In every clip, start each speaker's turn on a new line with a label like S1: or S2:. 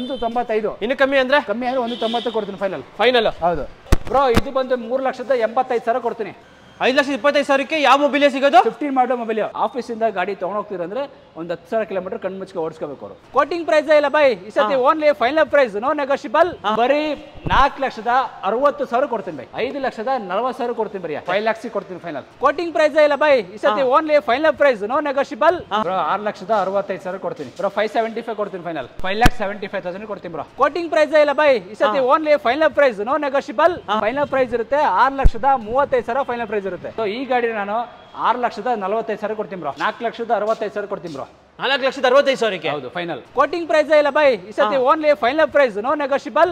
S1: 195
S2: ಇನ್ನು ಕಮ್ಮಿ ಅಂದ್ರೆ
S1: 190 ಕೊಡ್ತೀನಿ
S2: ಫೈನಲ್
S1: ಹೌದು ಬ್ರೋ ಇದು ಬಂದು 3,85,000 ಕೊಡ್ತೀನಿ
S2: 5,25,000ಕ್ಕೆ ಯಾವ ಮೊಬೈಲ್ ಸಿಗೋದು
S1: 15 ಮಾಡೋ ಮೊಬೈಲ್ ಆಫೀಸ್ ಇಂದ ಗಾಡಿ ತಗೊಂಡೋಗ್ತೀರ ಅಂದ್ರೆ ಒಂದು 10,000 ಕಿಲೋಮೀಟರ್ ಕಣ್ಣು ಮುಚ್ಚಿಗೆ ಓಡಿಸ್ಕೋಬೇಕು ಅವರು ಕೋಟಿಂಗ್ ಪ್ರೈಸ್ ಇಲ್ಲ ಬೈ ಈ ಸತಿ only final price no negotiable ಬರೀ 4,60,000 ಕೊಡ್ತೀನಿ ಬೈ 5,40,000 ಕೊಡ್ತೀನಿ ಬರೀ 5 lakhs ಕೊಡ್ತೀನಿ ಫೈನಲ್ ಕೋಟಿಂಗ್ ಪ್ರೈಸ್ ಇಲ್ಲ ಬೈ ಈ ಸತಿ only final price no negotiable bro 6,65,000 ಕೊಡ್ತೀನಿ ಬ್ರೋ 575 ಕೊಡ್ತೀನಿ ಫೈನಲ್ 5,75,000 ಕೊಡ್ತೀನಿ ಬ್ರೋ ಕೋಟಿಂಗ್ ಪ್ರೈಸ್ ಇಲ್ಲ ಬೈ ಈ ಸತಿ only final price no negotiable final price ಇರುತ್ತೆ 6,35,000 ಫೈನಲ್ ಪ್ರೈಸ್ ಇರುತ್ತೆ ಸೊ ಈ ಗಾಡಿ ನಾನು 6,45,000 ಕೊಡ್ತೀನಿ ಬ್ರೋ 4,65,000 ಕೊಡ್ತೀನಿ ಬ್ರೋ
S2: 4,65,000ಕ್ಕೆ
S1: ಹೌದು ಫೈನಲ್ ಕೋಟಿಂಗ್ ಪ್ರೈಸ್ ಇಲ್ಲ ಬೈ ಈ ಸತಿ only final price no negotiable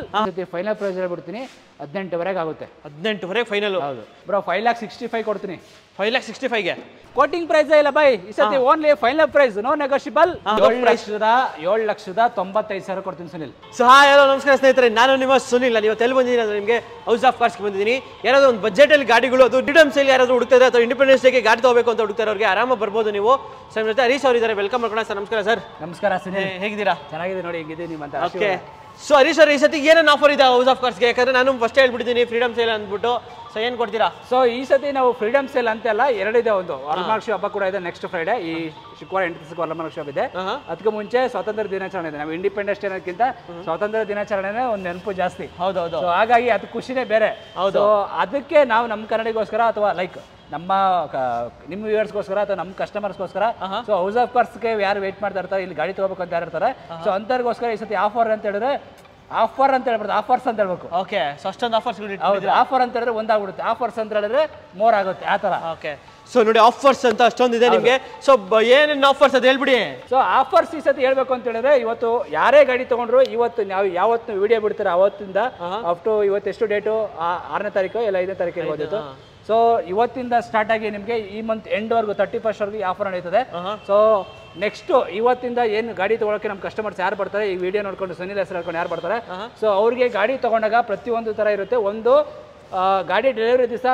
S1: final price ಹೇಳ್ಬಿಡ್ತೀನಿ 18,000 ಆಗುತ್ತೆ
S2: 18,000 ಫೈನಲ್
S1: ಹೌದು ಬ್ರೋ 5,65,000 ಕೊಡ್ತೀನಿ
S2: 5,65,000ಗೆ
S1: ಕೋಟಿಂಗ್ ಪ್ರೈಸ್ ಇಲ್ಲ ಬೈ ಈ ಸತಿ only final price no negotiable 7,95,000 ಕೊಡ್ತೀನಿ ಸುನಿಲ್.
S2: ಸೊ ಹಾಯ್ ಹಲೋ ನಮಸ್ಕಾರ ಸ್ನೇಹಿತರೆ, ನಾನು ನಿಮ್ಮ ಸುನಿಲ್. ನೀವು ಎಲ್ಲಿ ಬಂದಿದ್ದೀನಿ ಅಂದ್ರೆ ನಿಮಗೆ ಹೌಸ್ ಆಫ್ ಕಾರ್ಸ್ಗೆ ಬಂದಿದ್ದೀನಿ. ಯಾರಾದ್ರೂ ಒಂದು ಬಜೆಟ್ ಅಲ್ಲಿ ಗಾಡಿಗಳು ಅದು ಫ್ರೀಡಮ್ ಸೇಲ್ ಯಾರಾದ್ರೂ ಹುಡುಕ್ತಾರೆ ಅಥವಾ ಇಂಡಿಪೆಂಡೆನ್ಸ್ ಡೇಗೆ ಗಾಡಿ ತಗೋಬೇಕು ಅಂತ ಹುಡುಕ್ತಾರೆ ಅವ್ರಿಗೆ ಆರಾಮಾಗಿ ಬರ್ಬೋದು ನೀವು. ಸರ್ ಜೊತೆ ಹರೀಶ್ ಅವರು ಇದ್ದಾರೆ, ವೆಲ್ಕಮ್ ಮಾಡ್ಕೊಳ್ಳೋಣ. ಸರ್ ನಮಸ್ಕಾರ. ಸರ್
S1: ನಮಸ್ಕಾರ ಸುನಿಲ್,
S2: ಹೇಗಿದ್ದೀರಾ?
S1: ಚೆನ್ನಾಗಿದೆ ನೋಡಿ, ಹೇಗಿದೆ ನಿಮ್ಮಂತ.
S2: ಓಕೆ, ಸೊ ಹರೀಶ್ ಸರ್ ಈ ಸತಿ ಏನೇನು ಆಫರ್ ಇದೆ ಹೌಸ್ ಆಫ್ ಕಾರ್ಸ್ಗೆ? ಯಾಕಂದ್ರೆ ನಾನು ಫಸ್ಟ್ ಹೇಳ್ಬಿಟ್ಟಿದ್ದೀನಿ ಫ್ರೀಡಮ್ ಸೇಲ್ ಅಂದ್ಬಿಟ್ಟು. ಸೊ ಏನು ಕೊಡ್ತೀರಾ?
S1: ಸೊ ಈ ಸತಿ ನಾವು ಫ್ರೀಡಮ್ ಸೇಲ್ ಅಂತೆಲ್ಲ ಎರಡಿದೆ. ಒಂದು ವರಮಹಾಲಕ್ಷ್ಮಿ ಹಬ್ಬ ಕೂಡ ಇದೆ ನೆಕ್ಸ್ಟ್ ಫ್ರೈಡೆ, ಈ ಶುಕ್ರವಾರ 8 ದಿವಸಕ್ಕೆ ವರಮಹಾಲಕ್ಷ್ಮಿ ಹಬ್ಬ ಇದೆ. ಅದಕ್ಕೆ ಮುಂಚೆ ಸ್ವಾತಂತ್ರ್ಯ ದಿನಾಚರಣೆ ಇದೆ. ನಾವು ಇಂಡಿಪೆಂಡೆನ್ಸ್ ಡೇ ಅನ್ನೋದಕ್ಕಿಂತ ಸ್ವಾತಂತ್ರ್ಯ ದಿನಾಚರಣೆ ಒಂದು ನೆನಪು ಜಾಸ್ತಿ.
S2: ಹೌದೌದು.
S1: ಸೊ ಹಾಗಾಗಿ ಅದು ಖುಷಿನೇ ಬೇರೆ. ಹೌದು, ಅದಕ್ಕೆ ನಾವು ನಮ್ಮ ಕನ್ನಡಿಗೋಸ್ಕರ ಅಥವಾ ಲೈಕ್ ನಮ್ಮ ನಿಮ್ಮ ವ್ಯೂವರ್ಸ್ಗೋಸ್ಕರ ಅಥವಾ ನಮ್ಮ ಕಸ್ಟಮರ್ಸ್ಗೋಸ್ಕರ ಸೊ ಹೌಸ್ ಆಫ್ ಕಾರ್ಸ್ಗೆ ಯಾರು ವೇಟ್ ಮಾಡ್ತಾ ಇರ್ತಾರೆ, ಇಲ್ಲಿ ಗಾಡಿ ತಗೋಬೇಕು ಅಂತ ಯಾರು ಇರ್ತಾರೆ, ಸೊ ಅಂಥವ್ರಿಗೋಸ್ಕರ ಈ ಸತಿ ಆಫರ್ ಅಂತ ಹೇಳಿದ್ರೆ ಆಫರ್ ಅಂತ ಹೇಳ್ಬಾರ್ದು, ಆಫರ್ಸ್ ಅಂತ ಹೇಳ್ಬೇಕು.
S2: ಓಕೆ, ಸೊ ಅಷ್ಟೊಂದು ಆಫರ್ಸ್.
S1: ಹೌದು, ಆಫರ್ ಅಂತ ಹೇಳಿದ್ರೆ ಒಂದಾಗ್ಬಿಡುತ್ತೆ, ಆಫರ್ಸ್ ಅಂತ ಹೇಳಿದ್ರೆ ಮೋರ್ ಆಗುತ್ತೆ ಆ ಥರ.
S2: ಓಕೆ, ಸೊ ನೋಡಿ ಆಫರ್ಸ್ ಅಂತ ಅಷ್ಟೊಂದಿದೆ ನಿಮಗೆ. ಸೊ ಏನೇನು ಆಫರ್ಸ್ ಅದು ಹೇಳ್ಬಿಡಿ.
S1: ಸೊ ಆಫರ್ಸ್ ಈ ಸತಿ ಹೇಳ್ಬೇಕು ಅಂತ ಹೇಳಿದ್ರೆ, ಇವತ್ತು ಯಾರೇ ಗಾಡಿ ತಗೊಂಡ್ರು, ಇವತ್ತು ನಾವು ಯಾವತ್ತು ವಿಡಿಯೋ ಬಿಡ್ತಾರೆ ಅವತ್ತಿಂದ ಅಪ್ ಟು ಇವತ್ತು ಎಷ್ಟು ಡೇಟು, 6ನೇ ತಾರೀಕು ಇಲ್ಲ 5ನೇ ತಾರೀಕು ಇರ್ಬೋದಿತ್ತು. ಸೊ ಇವತ್ತಿಂದ ಸ್ಟಾರ್ಟ್ ಆಗಿ ನಿಮಗೆ ಈ ಮಂತ್ ಎಂಡ್ವರೆಗೂ 31st ವರೆಗೂ ಆಫರ್ ನಡೀತದೆ. ಸೊ ನೆಕ್ಸ್ಟ್ ಇವತ್ತಿಂದ ಏನು ಗಾಡಿ ತಗೊಳಕ್ಕೆ ನಮ್ಮ ಕಸ್ಟಮರ್ಸ್ ಯಾರು ಬರ್ತಾರೆ, ಈ ವಿಡಿಯೋ ನೋಡ್ಕೊಂಡು ಸುನಿಲ್ ಹೆಸರು ಹೇಳ್ಕೊಂಡು ಯಾರು ಬರ್ತಾರೆ, ಸೊ ಅವ್ರಿಗೆ ಗಾಡಿ ತಗೊಂಡಾಗ ಪ್ರತಿಯೊಂದು ಥರ ಇರುತ್ತೆ. ಒಂದು ಗಾಡಿ ಡೆಲಿವರಿ ದಿವಸ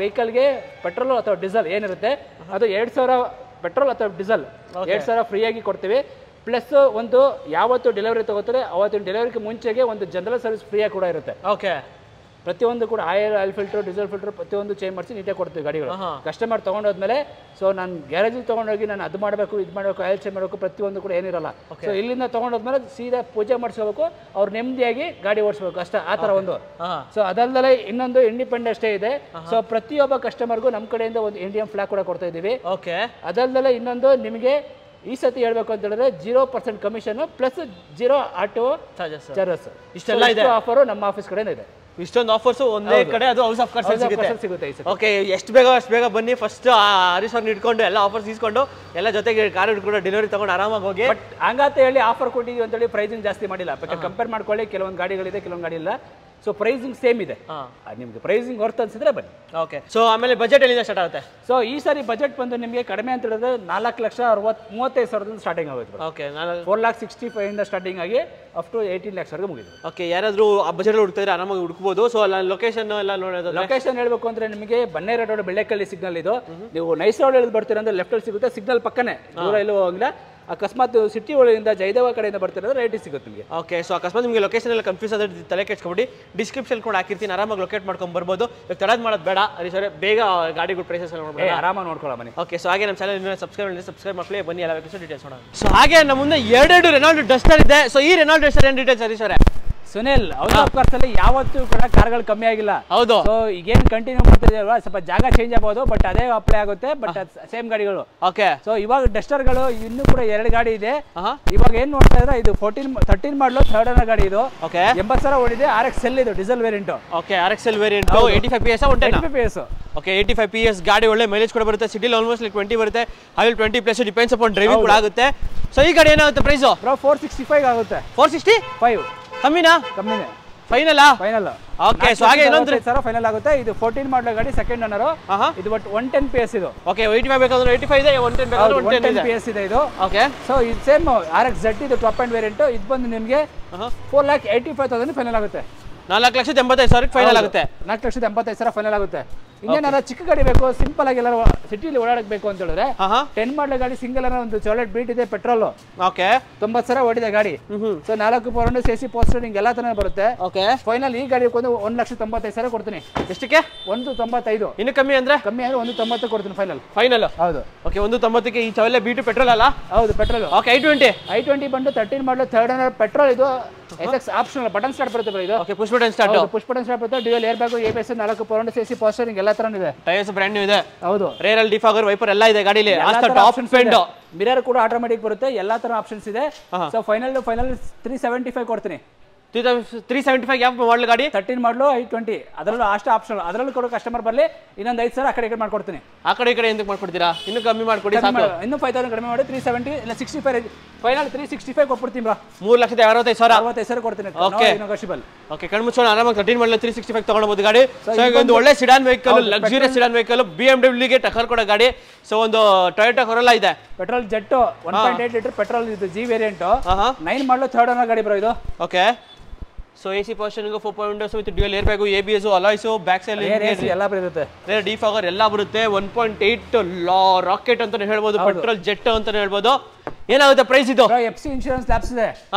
S1: ವೆಹಿಕಲ್ಗೆ ಪೆಟ್ರೋಲ್ ಅಥವಾ ಡೀಸೆಲ್ ಏನಿರುತ್ತೆ ಅದು 2,000 ಪೆಟ್ರೋಲ್ ಅಥವಾ ಡೀಸೆಲ್ 2,000 ಫ್ರೀಯಾಗಿ ಕೊಡ್ತೀವಿ. ಪ್ಲಸ್ ಒಂದು ಯಾವತ್ತು ಡೆಲಿವರಿ ತಗೋತಾರೆ ಅವತ್ತಿನ ಡೆಲಿವರಿಗೆ ಮುಂಚೆಗೆ ಒಂದು ಜನರಲ್ ಸರ್ವಿಸ್ ಫ್ರೀಯಾಗಿ ಕೂಡ ಇರುತ್ತೆ.
S2: ಓಕೆ,
S1: ಪ್ರತಿಯೊಂದು ಕೂಡ ಆಯಿಲ್ ಫಿಲ್ಟರ್, ಡೀಸೆಲ್ ಫಿಲ್ಟರ್ ಪ್ರತಿಯೊಂದು ಚೇಂಜ್ ಮಾಡಿಸಿ ನೀಟಾಗಿ ಕೊಡ್ತೀವಿ ಗಾಡಿಗಳು. ಕಸ್ಟಮರ್ ತೊಗೊಂಡೋದ್ಮೇಲೆ ಸೊ ನಾನು ಗ್ಯಾರೇಜಿಗೆ ತೊಗೊಂಡೋಗಿ ನಾನು ಅದು ಮಾಡಬೇಕು ಇದು ಮಾಡಬೇಕು ಆಯಿಲ್ ಚೇಂಜ್ ಮಾಡಬೇಕು ಪ್ರತಿಯೊಂದು ಕೂಡ ಏನಿರಲ್ಲ. ಸೊ ಇಲ್ಲಿಂದ ತೊಗೊಂಡೋದ್ಮೇಲೆ ಸೀದಾ ಪೂಜೆ ಮಾಡಿಸ್ಕೋಬೇಕು, ಅವ್ರು ನೆಮ್ಮದಿಯಾಗಿ ಗಾಡಿ ಓಡಿಸ್ಬೇಕು ಅಷ್ಟೇ, ಆ ಥರ ಒಂದು. ಸೊ ಅದಲ್ಲದೆ ಇನ್ನೊಂದು ಇಂಡಿಪೆಂಡೆನ್ಸ್ ಡೇ ಇದೆ. ಸೊ ಪ್ರತಿಯೊಬ್ಬ ಕಸ್ಟಮರ್ಗೂ ನಮ್ಮ ಕಡೆಯಿಂದ ಒಂದು ಇಂಡಿಯನ್ ಫ್ಲಾಗ್ ಕೂಡ ಕೊಡ್ತಾ ಇದ್ದೀವಿ.
S2: ಓಕೆ,
S1: ಅದಲ್ಲದೆ ಇನ್ನೊಂದು ನಿಮಗೆ ಈ ಸತಿ ಹೇಳ್ಬೇಕು ಅಂತ ಹೇಳಿದ್ರೆ 0% ಕಮಿಷನ್ ಪ್ಲಸ್ 0 ಆಟೋ ಚಾರ್ಜಸ್ ಇಷ್ಟೆಲ್ಲ ಇದೆ. ಆಫರು ನಮ್ಮ ಆಫೀಸ್ ಕಡೆಯಿಂದ ಇದೆ.
S2: ಇಷ್ಟೊಂದು ಆಫರ್ಸ್ ಒಂದೇ ಕಡೆ, ಅದು ಹೌಸ್ ಆಫ್ ಕಾರ್ಸ್
S1: ಸಿಗುತ್ತೆ.
S2: ಓಕೆ, ಎಷ್ಟು ಬೇಗ ಅಷ್ಟು ಬೇಗ ಬನ್ನಿ. ಫಸ್ಟ್ ಹರೀಶ್ ಅವ್ರನ್ನ ಇಟ್ಕೊಂಡು ಎಲ್ಲ ಆಫರ್ಸ್ ಇಸ್ಕೊಂಡು ಎಲ್ಲ ಜೊತೆಗೆ ಕಾರ್ ಹಿಡ್ಕೊಂಡು ಡೆಲಿವರಿ ತಗೊಂಡು ಆರಾಮಾಗಿ ಹೋಗಿ.
S1: ಬಟ್ ಹಂಗಂತ ಹೇಳಿ ಆಫರ್ ಕೊಟ್ಟಿದ್ದೀವಿ ಅಂತೇಳಿ ಪ್ರೈಸಿಂಗ್ ಜಾಸ್ತಿ ಮಾಡಿಲ್ಲ. ಬೇಕಾದ್ರೆ ಕಂಪೇರ್ ಮಾಡ್ಕೊಳ್ಳಿ, ಕೆಲವೊಂದು ಗಾಡಿಗಳಿದೆ ಕೆಲವೊಂದು ಗಾಡಿ ಇಲ್ಲ. ಸೊ ಪ್ರೈಸಿಂಗ್ ಸೇಮ್ ಇದೆ, ನಿಮ್ಗೆ ಪ್ರೈಸಿಂಗ್ ವರ್ತ್ ಅನ್ಸಿದ್ರೆ ಬನ್ನಿ.
S2: ಓಕೆ, ಸೊ ಆಮೇಲೆ ಬಜೆಟ್ ಎಲ್ಲಿಂದ ಸ್ಟಾರ್ಟ್ ಆಗುತ್ತೆ?
S1: ಸೊ ಈ ಸಾರಿ ಬಜೆಟ್ ಬಂದು ನಿಮಗೆ ಕಡಿಮೆ ಅಂತ ಹೇಳಿದ್ರೆ 4,35,000 ಸ್ಟಾರ್ಟಿಂಗ್ ಆಗುತ್ತೆ.
S2: ಓಕೆ,
S1: 4,65,000 ಇಂದ ಸ್ಟಾರ್ಟಿಂಗ್ ಆಗಿ ಅಪ್ ಟು 18 lakhs ವರೆಗೂ ಮುಗಿದು.
S2: ಓಕೆ, ಯಾರಾದರೂ ಆ ಬಜೆಟ್ ಹುಡುಕ್ತಿದ್ರೆ ಆರಾಮಾಗಿ ಹುಡುಕ್ಬೋದು. ಸೊ ಅಲ್ಲ ಲೊಕೇಶನ್ ಎಲ್ಲ ನೋಡೋದು.
S1: ಲೊಕೇಶನ್ ಹೇಳ್ಬೇಕು ಅಂದ್ರೆ ನಿಮಗೆ ಬನ್ನೇರ ರೋಡ್ ಬೆಳ್ಳೆಕಳ್ಳಿ ಸಿಗ್ನಲ್ ಇದು. ನೀವು ನೈಸ್ ರೋಡ್ ಎಲ್ಲಿ ಬರ್ತೀರ ಅಂದ್ರೆ ಲೆಫ್ಟ್ ಅಲ್ಲಿ ಸಿಗುತ್ತೆ, ಸಿಗ್ನಲ್ ಪಕ್ಕನೇ, ದೂರ ಎಲ್ಲೂ ಹೋಗಿಲ್ಲ. ಅಕಸ್ಮಾತ್ ಸಿಟಿ ಒಳಗಿಂದ ಜಯದೇವ ಕಡೆಯಿಂದ ಬರ್ತಿರೋದ್ರೆ ರೈಟ್ ಸಿಗುತ್ತೆ ನಿಮಗೆ.
S2: ಓಕೆ, ಸೊ ಅಕಸ್ಮಾತ್ ನಿಮಗೆ ಲೊಕೇಶನ್ ಎಲ್ಲ ಕನ್ಫ್ಯೂಸ್ ಆದರೆ ತಲೆ ಕೆಡ್ಸ್ಕೊಬಿಡಿ, ಡಿಸ್ಕ್ರಿಪ್ಷನ್ ಕೂಡ ಹಾಕಿರ್ತೀನಿ, ಆರಾಮಾಗಿ ಲೊಕೇಟ್ ಮಾಡ್ಕೊಂಡು ಬರ್ಬೋದು. ಇವಾಗ ತಡದ್ ಮಾಡೋದು ಬೇಡ ಹರೀಶ್ ಅವರೇ, ಬೇಗ ಗಾಡಿಗಳು ಪ್ರೈಸಸ್ ಎಲ್ಲ ನೋಡ್ಬೋದು, ಆರಾಮಾಗಿ ನೋಡ್ಕೊಳ್ಳೋ ಬನ್ನಿ. ಓಕೆ, ಸೊ ಹಾಗೆ ನಮ್ಮ ಚಾನಲ್ ಸಬ್ಸ್ಕ್ರೈಬ್ ಮಾಡ್ಕೊಳ್ಳಿ, ಬನ್ನಿ ಎಲ್ಲ ಡೀಟೇಲ್ಸ್ ನೋಡೋಣ. ಸೊ ಹಾಗೆ ನಮ್ಮ ಮುಂದೆ 2 ರೆನಾಲ್ಡ್ ಡಸ್ಟರ್ ಇದೆ. ಸೊ ಈ ರೆನಾಲ್ಡ್ ಡಸ್ಟರ್ ಏನು ಡೀಟೇಲ್ಸ್ ಹರೀಶ್ ಅವರೇ?
S1: ಸುನಿಲ್, ಹೌಸ್ ಆಫ್ ಕಾರ್ಸ್ ಅಲ್ಲಿ ಯಾವತ್ತೂ ಕೂಡ ಕಾರ್ಗಳು ಕಮ್ಮಿ ಆಗಿಲ್ಲ.
S2: ಹೌದು. ಸೊ
S1: ಈಗೇನು ಕಂಟಿನ್ಯೂ ಮಾಡ್ತಿದ್ದೀವಲ್ವಾ, ಸ್ವಲ್ಪ ಜಾಗ ಚೇಂಜ್ ಆಗ್ಬೋದು, ಬಟ್ ಅದೇ ಅಪ್ಲೈ ಆಗುತ್ತೆ, ಬಟ್ ಸೇಮ್ ಗಾಡಿಗಳು.
S2: ಓಕೆ,
S1: ಸೊ ಇವಾಗ ಡಸ್ಟರ್ಗಳು ಇನ್ನೂ ಕೂಡ 2 ಗಾಡಿ ಇದೆ. ಇವಾಗ ಏನ್ ನೋಡ್ತಾ ಇದ್ರೆ ಇದು 13 ಮಾಡಲು 3rd ಓನರ್ ಗಾಡಿ ಇದು.
S2: ಓಕೆ,
S1: 80,000 ಓಡಿದೆ. RXL ಇದು diesel variant.
S2: Okay, RXL variant 85 PS 110
S1: PS.
S2: Okay, 85 PS ಗಾಡಿ ಒಳ್ಳೆ ಮೈಲೇಜ್ ಕೂಡ ಬರುತ್ತೆ. ಸಿಟಿಲಿ ಆಲ್ಮೋಸ್ಟ್ 20 ಬರುತ್ತೆ, ಅಲ್ಲಿ 20+ ಡಿಪೆಂಡ್ಸ್ ಅಪಾನ್ ಡ್ರೈವಿಂಗ್ ಕೂಡ ಆಗುತ್ತೆ. ಸೊ ಈ ಗಾಡಿ ಏನಾಗುತ್ತೆ ಪ್ರೈಸ್?
S1: ಬ್ರೋ 465 ಆಗುತ್ತೆ.
S2: 465 ಕಮ್ಮಿನಾ?
S1: ಕಮ್ಮಿನೇ.
S2: ಫೈನಲ್. ಓಕೆ, ಸೊ ಹಾಗೆ ಇನ್ನೊಂದು
S1: ಫೈನಲ್ ಆಗುತ್ತೆ. ಇದು 14 ಮಾಡಲ್ ಗಾಡಿ, ಸೆಕೆಂಡ್ ಓನರ್. ಇದು ಬಟ್ 110 PS ಇದು.
S2: ಓಕೆ, 85 ಬೇಕಾದ್ರೆ 85 ಇದೆ, 110 ಬೇಕಾದ್ರೆ 110
S1: PS ಇದೆ ಇದು. ಓಕೆ, ಸೊ ಇದು ಸೇಮ್ RXZ ಇದು ಟಾಪ್ ಅಂಡ್ ವೇರಿಯಂಟ್. ಇದು ಬಂದು ನಿಮಗೆ 4,85,000 ಫೈನಲ್ ಆಗುತ್ತೆ.
S2: 4,85,000 ಫೈನಲ್ ಆಗುತ್ತೆ.
S1: 4,85,000 ಫೈನಲ್ ಆಗುತ್ತೆ. ಇನ್ನೇನಾರ ಚಿಕ್ಕ ಗಾಡಿ ಬೇಕು, ಸಿಂಪಲ್ ಆಗಿ ಎಲ್ಲರೂ ಸಿಟಿಲಿ ಓಡಾಡಕ್ ಬೇಕು ಅಂತ ಹೇಳಿದ್ರೆ 10 ಮಾಡಲ್ ಗಾಡಿ ಸಿಂಗಲ್ ಅನ್ನೋ ಒಂದು ಚಾಲೆಟ್ ಬೀಟ್ ಇದೆ, ಪೆಟ್ರೋಲ್.
S2: ಓಕೆ
S1: 90,000 ಓಡಿದೆ ಗಾಡಿ. ಸೊ 4 ಪವರ್ AC ಪೋಸ್ಟರಿಂಗ್ ಎಲ್ಲ ತರ ಬರುತ್ತೆ.
S2: ಓಕೆ
S1: ಫೈನಲ್ ಈ ಗಾಡಿ ಒಂದು 1,95,000 ಕೊಡ್ತೀನಿ.
S2: ಎಷ್ಟಕ್ಕೆ?
S1: 195.
S2: ಇನ್ನು ಕಮ್ಮಿ ಅಂದ್ರೆ 190
S1: ಕೊಡ್ತೀನಿ ಫೈನಲ್.
S2: ಹೌದು. ಓಕೆ 190ಕ್ಕೆ ಈ ಚಾಲೆಟ್ ಬೀಟ್ ಪೆಟ್ರೋಲ್ ಅಲ್ಲ?
S1: ಹೌದು ಪೆಟ್ರೋಲ್.
S2: ಓಕೆ i20
S1: ಬಂದು 13 ಮಾಡಲ್ ಥರ್ಡ್ ಓನರ್ ಪೆಟ್ರೋಲ್. ಇದು SX ಆಪ್ಷನಲ್ ಬಟನ್ ಸ್ಟಾರ್ಟ್ ಬರುತ್ತೆ ಬ್ರೋ. ಇದು
S2: ಓಕೆ ಪುಷ್ ಬಟನ್ ಸ್ಟಾರ್ಟ್
S1: ಬರುತ್ತೆ. Dual air bag, ABS, 4 power AC ಪೋಸ್ಟರಿಂಗ್ ಎಲ್ಲ ತರ ಇದೆ.
S2: ಟೈರ್ಸ್ ಬ್ರ್ಯಾಂಡ್ ನ್ಯೂ ಇದೆ.
S1: ಹೌದು.
S2: ರೇರ್ ಡಿಫಾಗರ್ ವೈಪರ್ ಎಲ್ಲ ಇದೆ ಗಾಡಿಲಿ. ಟಾಪ್ ಎಂಡ್
S1: ಮಿರರ್ ಕೂಡ ಆಟೋಮೆಟಿಕ್ ಬರುತ್ತೆ. ಎಲ್ಲಾ ತರ ಆಪ್ಷನ್ಸ್ ಇದೆ. ಸೊ ಫೈನಲ್ 375 ಕೊಡ್ತೀನಿ.
S2: 375 ಯಾವ ಮಾಡಲ್ ಗಾಡಿ?
S1: 13 ಮಾಡಲು i20. ಅದರಲ್ಲೂ ಅಷ್ಟೇ ಆಪ್ಷನ್. ಅದರಲ್ಲೂ ಕೂಡ ಕಸ್ಟಮರ್ ಬರಲಿ, ಇನ್ನೊಂದು 5,000 ಆ ಕಡೆ ಈ ಕಡೆ ಮಾಡ್ಕೊಡ್ತೀನಿ.
S2: ಆ ಕಡೆ ಈ ಕಡೆ ಎಂತಕ್ಕೆ ಮಾಡ್ಕೊಡ್ತೀರಾ? ಇನ್ನೂ ಕಮ್ಮಿ ಮಾಡ್ಕೊಡಿ ಸಾಕು.
S1: ಇನ್ನೂ 5,000 ಕಡಿಮೆ ಮಾಡಿ 370 ಇಲ್ಲ 65 ಫೈನಲ್ 365 ಕೊಟ್ಬಿಡ್ತೀನಿ ಬ್ರೋ.
S2: 3,65,000
S1: ಕೊಡ್ತೀನಿ.
S2: Okay
S1: negotiable.
S2: ಓಕೆ ಕಣ್ಮುಚ್ಚೋಣ ಆರಾಮಾಗಿ 13 ಮಾಡಲ್ 365 ತಗೊಳ್ಬಹುದು ಗಾಡಿ. ಸೊ ಈಗ ಒಂದು ಒಳ್ಳೆ sedan vehicle, luxurious sedan vehicle, BMW ಗೆ ಟಕ್ಕರ್ ಕೊಡೋ ಗಾಡಿ. ಸೊ ಒಂದು ಟೊಯೋಟಾ ಕೊರೋಲಾ ಇದೆ,
S1: ಪೆಟ್ರೋಲ್ ಜೆಟ್ 1.8 ಲೀಟರ್ ಪೆಟ್ರೋಲ್ ಇದು G ವೇರಿಯಂಟ್. 9 ಮಾಡಲು ಥರ್ಡ್ ಓನರ್ ಗಾಡಿ ಬ್ರೋ ಇದು.
S2: Okay so AC ಪೋರ್ಷನ್ಗೂ 4 windows with dual air bag, ABS, alloys, back side
S1: ಎಲ್ಲ ಬರುತ್ತೆ,
S2: ರೇರ್ ಡಿಫಾಗರ್ ಎಲ್ಲ ಬರುತ್ತೆ. 1.8 ರಾಕೆಟ್ ಅಂತಾನೆ ಹೇಳ್ಬೋದು, ಪೆಟ್ರೋಲ್ ಜೆಟ್ ಅಂತಾನೆ ಹೇಳ್ಬೋದು. ಏನಾಗುತ್ತೆ ಪ್ರೈಸ್ ಇದು?
S1: FC ಇನ್ಶೂರೆನ್ಸ್ ಲ್ಯಾಪ್ಸ್ ಇದೆ.